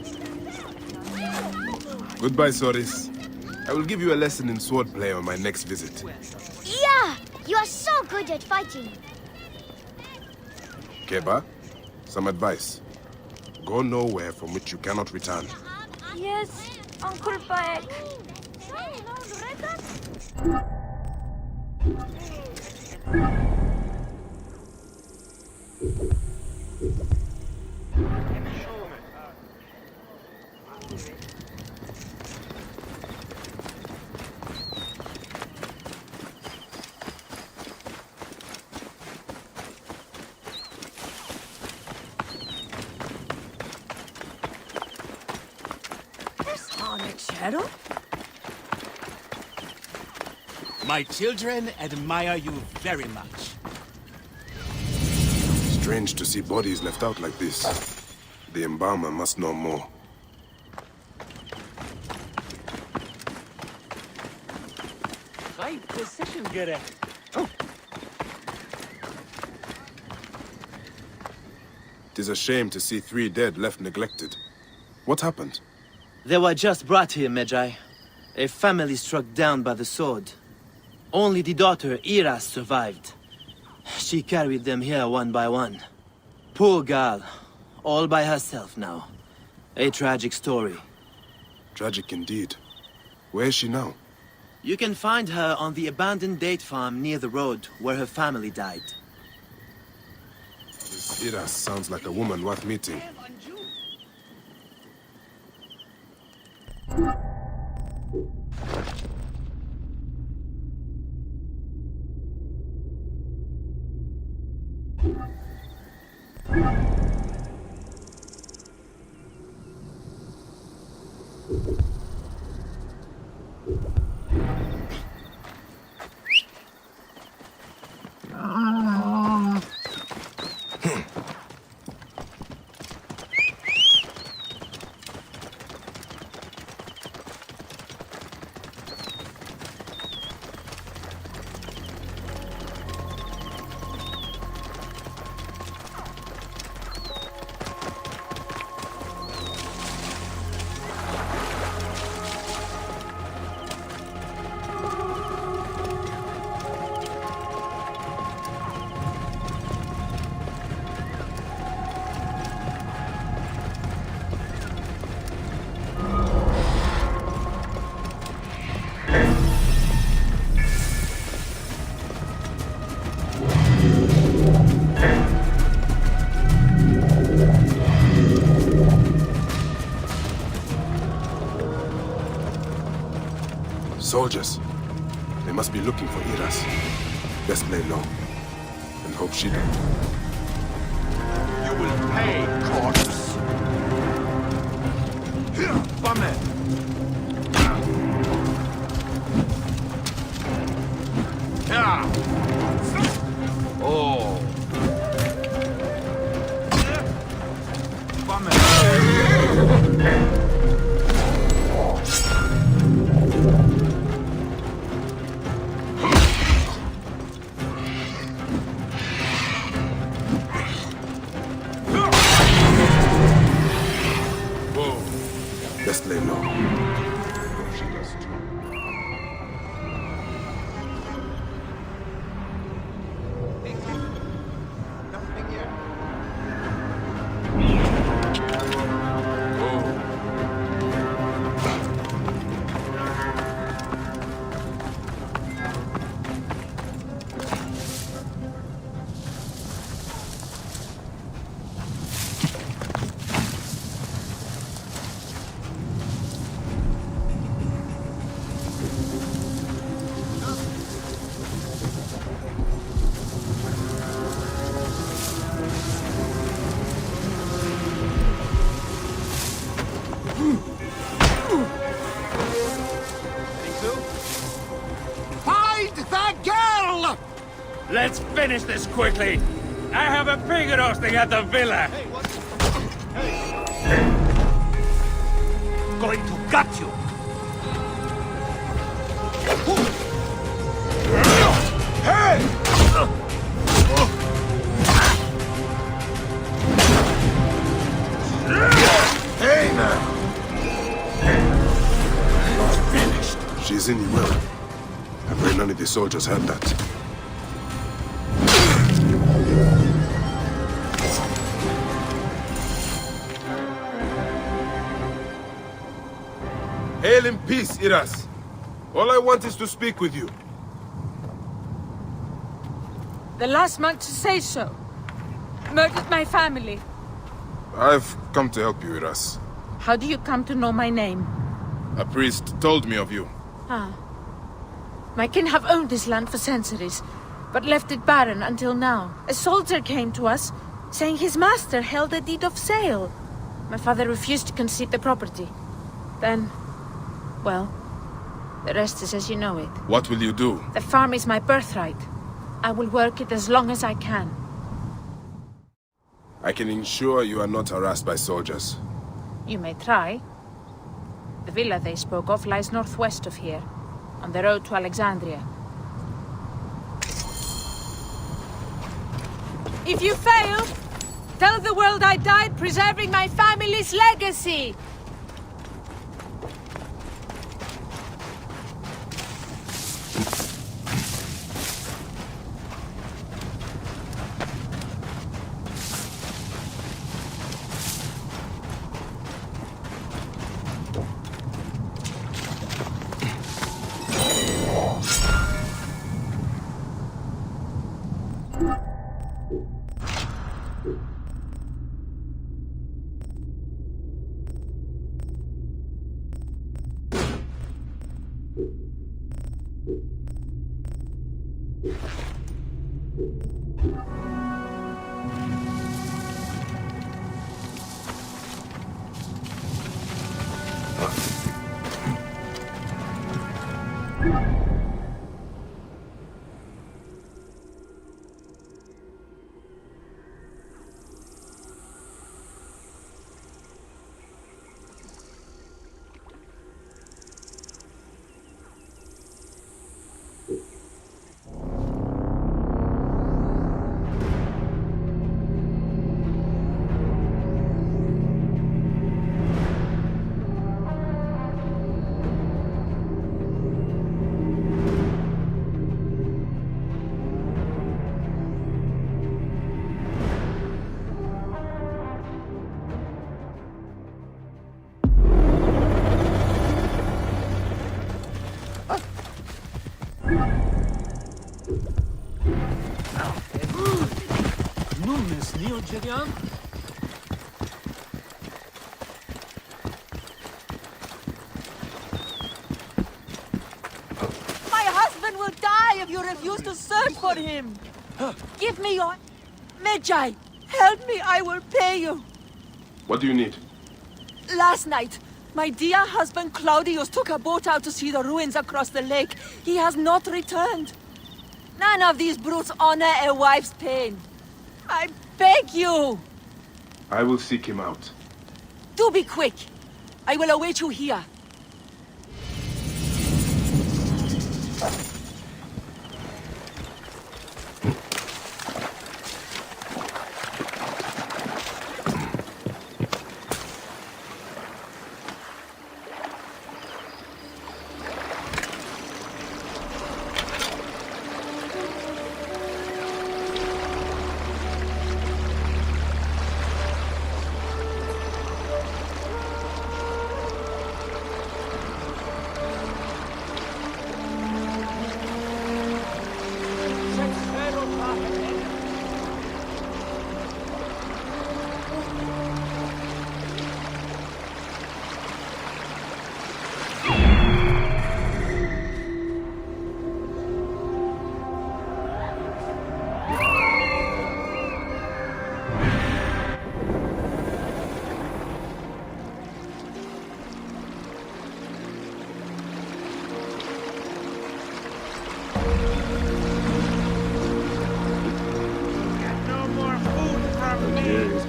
Goodbye, Soris. I will give you a lesson in swordplay on my next visit. Yeah! You are so good at fighting. Keba, some advice. Go nowhere from which you cannot return. Yes, Uncle Baek. My children admire you very much. Strange to see bodies left out like this. The embalmer must know more. It is a shame to see 3 dead left neglected. What happened? They were just brought here, Medjay. A family struck down by the sword. Only the daughter, Iras, survived. She carried them here one by one. Poor girl. All by herself now. A tragic story. Tragic indeed. Where is she now? You can find her on the abandoned date farm near the road where her family died. This Iras sounds like a woman worth meeting. Soldiers. They must be looking for Iras. Best lay low. And hope she don't. You will pay, corpse. Here, bummer. Yeah. Oh. Bummer. Best lay low. Let's finish this quickly. I have a pig roasting at the villa. Hey, what? Hey. Going to gut you. Hey! Hey now! Finished. She's in you well. I pray none of the soldiers heard that. Hail in peace, Iras. All I want is to speak with you. The last monk to say so. Murdered my family. I've come to help you, Iras. How do you come to know my name? A priest told me of you. Ah. My kin have owned this land for centuries, but left it barren until now. A soldier came to us, saying his master held a deed of sale. My father refused to concede the property. Then, well, the rest is as you know it. What will you do? The farm is my birthright. I will work it as long as I can. I can ensure you are not harassed by soldiers. You may try. The villa they spoke of lies northwest of here, on the road to Alexandria. If you fail, tell the world I died preserving my family's legacy! Gideon? have you refused to search for him? Give me your... Medjay, help me, I will pay you. What do you need? Last night, my dear husband Claudius took a boat out to see the ruins across the lake. He has not returned. None of these brutes honor a wife's pain. I beg you! I will seek him out. Do be quick. I will await you here.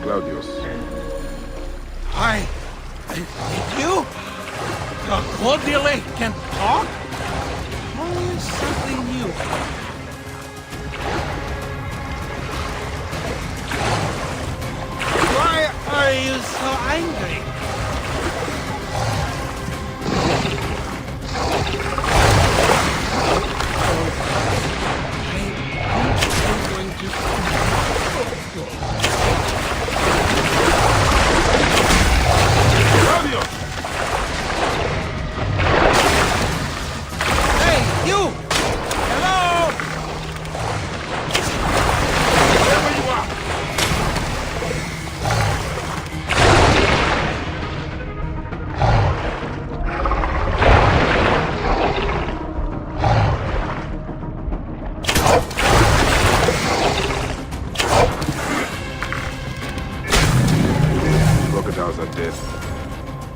Claudius. You? Crocodile can talk? Always something new. Why are you so angry? I'm going to... Hey, you! Hello! Wherever you are! Crocodiles are dead.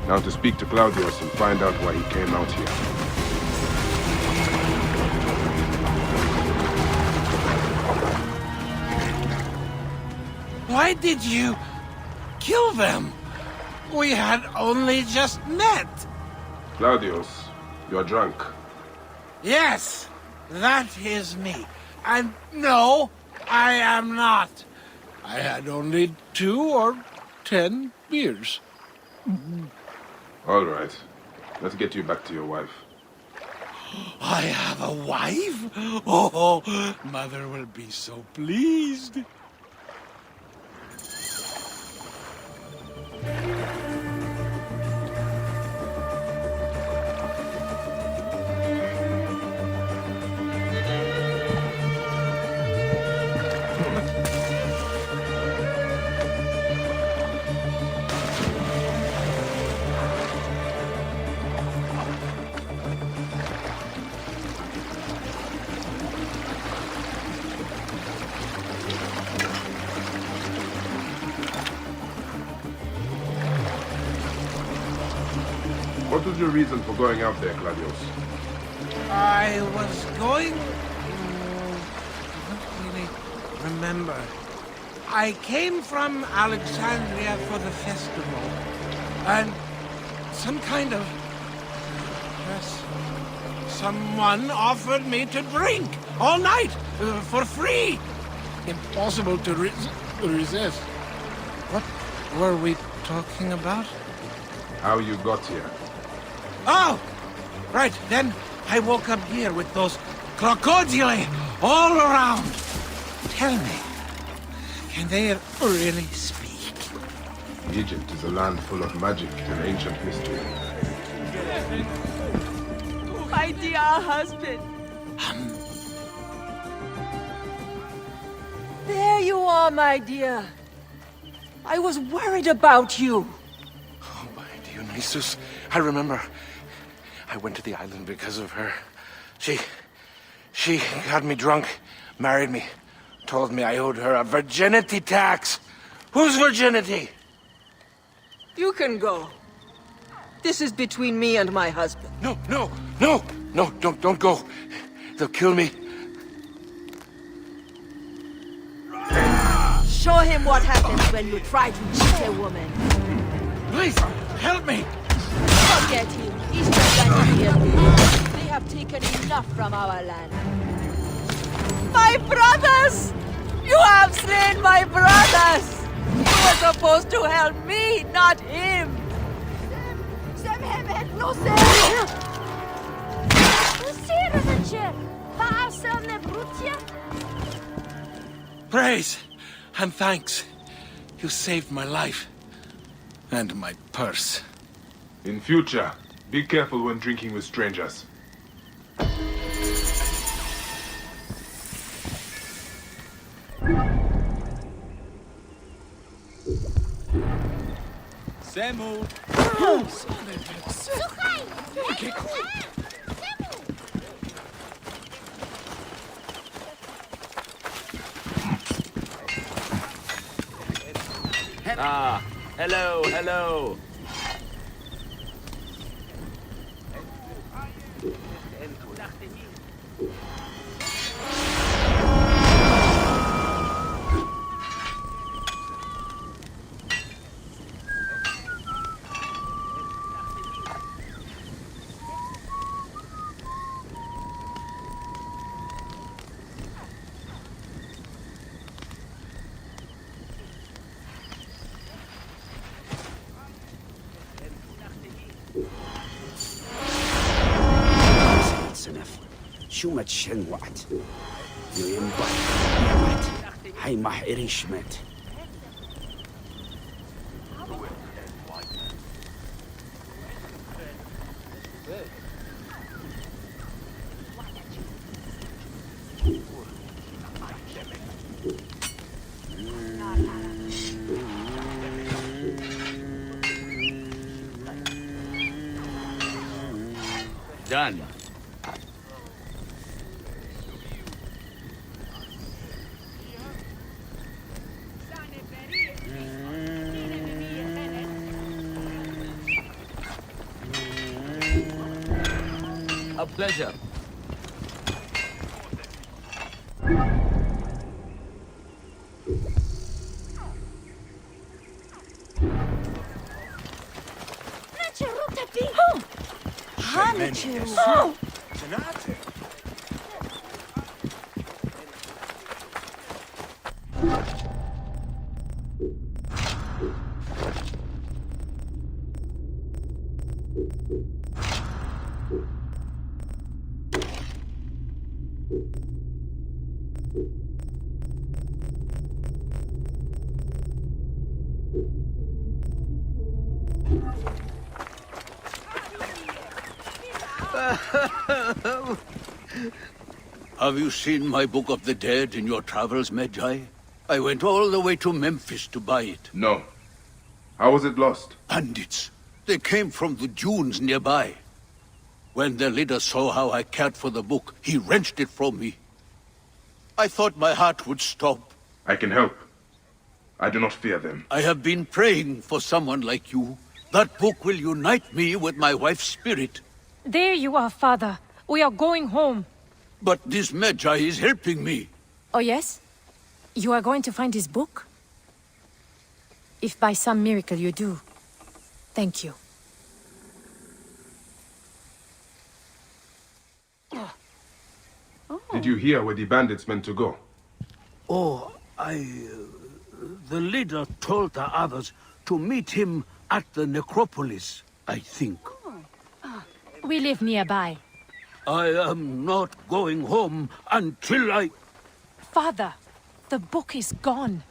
Now to speak to Claudius and find out why he came out here. Why did you kill them? We had only just met. Claudius, you're drunk. Yes, that is me. And no, I am not. I had only 2 or 10 beers. All right. Let's get you back to your wife. I have a wife? Oh, Mother will be so pleased. What was your reason for going out there, Claudius? I was going... I don't really remember. I came from Alexandria for the festival. And some kind of... Yes, someone offered me to drink all night for free. Impossible to resist. What were we talking about? How you got here? Oh! Right, then I woke up here with those crocodile all around. Tell me, can they really speak? Egypt is a land full of magic and ancient mystery. My dear husband. There you are, my dear. I was worried about you. Oh, my Dionysus. I remember. I went to the island because of her. She got me drunk, married me, told me I owed her a virginity tax. Whose virginity? You can go. This is between me and my husband. No, don't go. They'll kill me. Show him what happens when you try to cheat a woman. Please, help me. Forget him. He's just an idiot. They have taken enough from our land. My brothers! You have slain my brothers! You were supposed to help me, not him! Praise and thanks. You saved my life. And my purse. In future, be careful when drinking with strangers. Samu! Ah, hello. شو ما تشن وقت ينبع هاي ما حقريش مات Done. A pleasure. Have you seen my Book of the Dead in your travels, Magi? I went all the way to Memphis to buy it. No. How was it lost? Bandits. They came from the dunes nearby. When their leader saw how I cared for the book, he wrenched it from me. I thought my heart would stop. I can help. I do not fear them. I have been praying for someone like you. That book will unite me with my wife's spirit. There you are, Father. We are going home. But this Magi is helping me. Oh, yes? You are going to find his book? If by some miracle you do, thank you. Did you hear where the bandits meant to go? Oh, the leader told the others to meet him at the necropolis, I think. We live nearby. I am not going home until I... Father, the book is gone.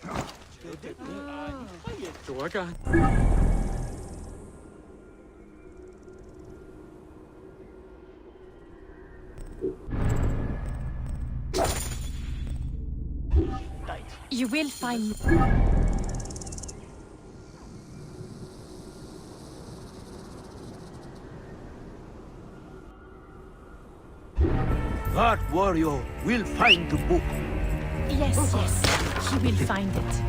You will find... That warrior will find the book. Yes, yes, he will find it.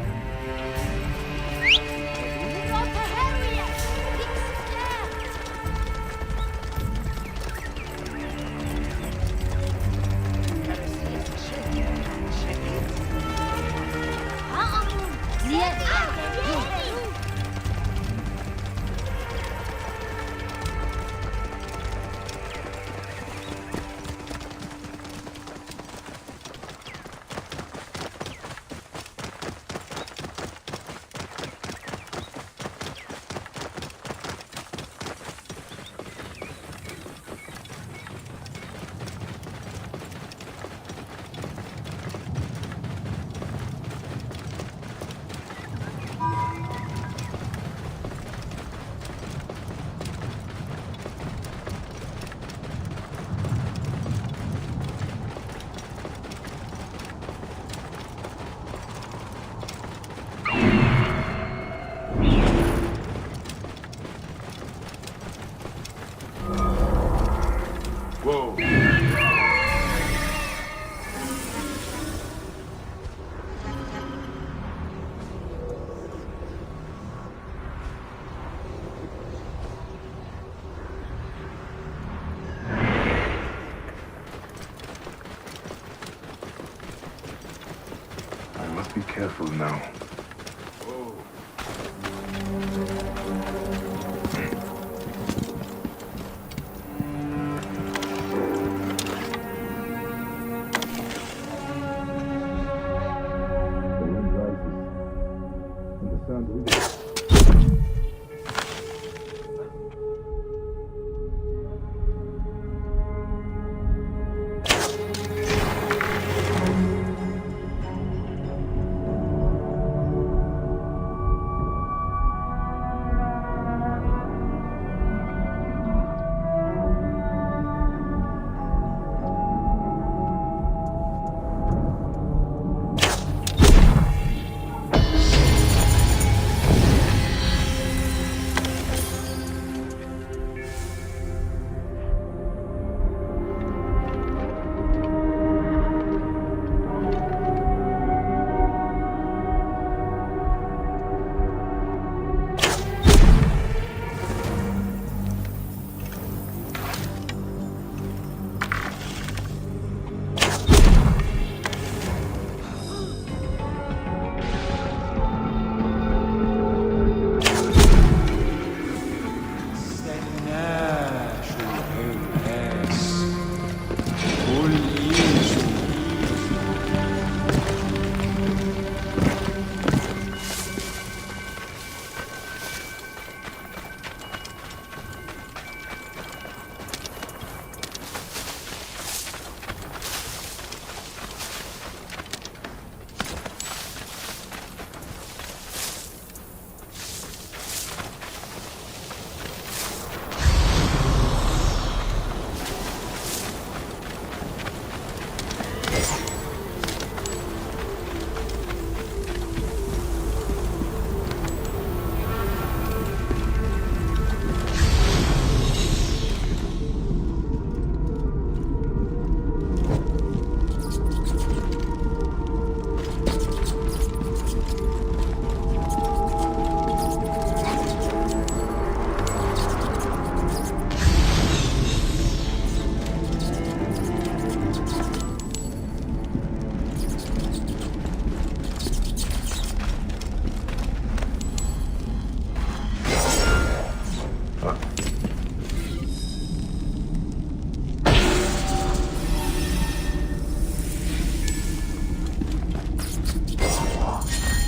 Whoa. I must be careful now.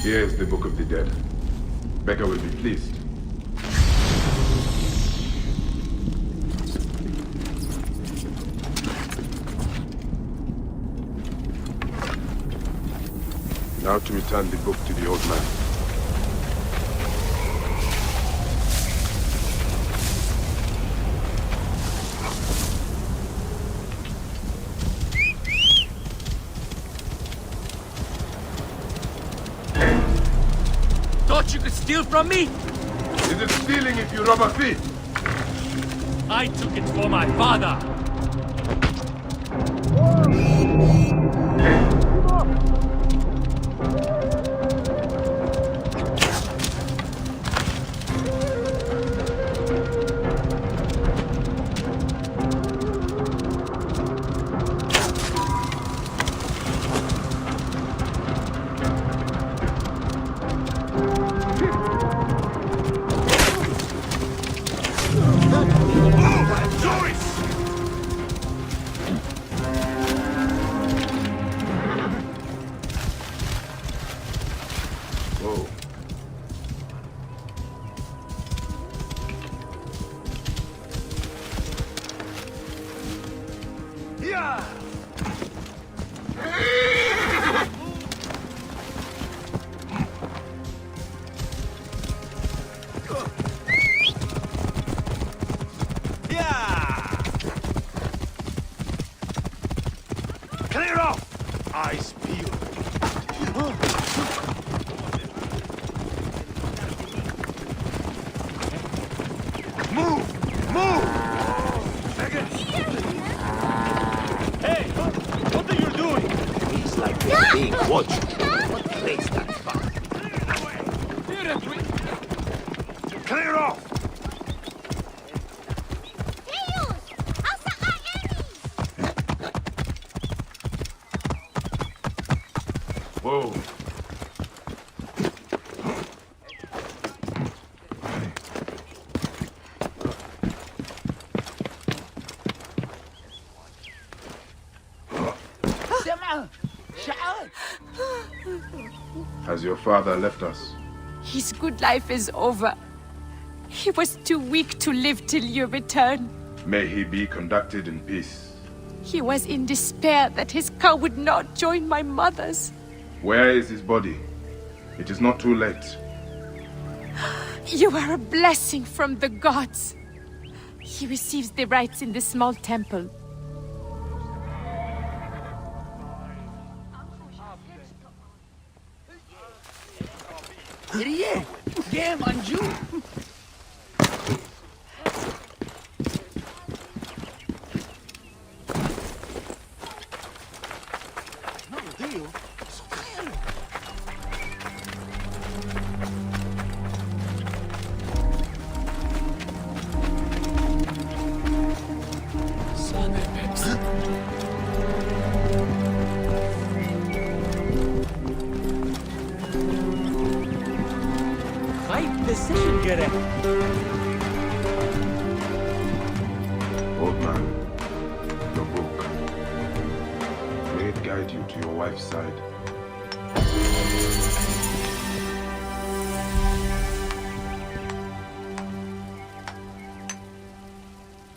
Here is the Book of the Dead. Becca will be pleased. Now to return the book to the old man. Thought you could steal from me? Is it stealing if you rob a thief? I took it for my father. Clear off! Eyes peeled. Move! Move! Hey! What are you doing? He's like they're being watched. What place that fuck? Clear off! Whoa. Has your father left us? His good life is over. He was too weak to live till you return. May he be conducted in peace. He was in despair that his cow would not join my mother's. Where is his body? It is not too late. You are a blessing from the gods. He receives the rites in the small temple. Game on you. Old man, your book. May it guide you to your wife's side.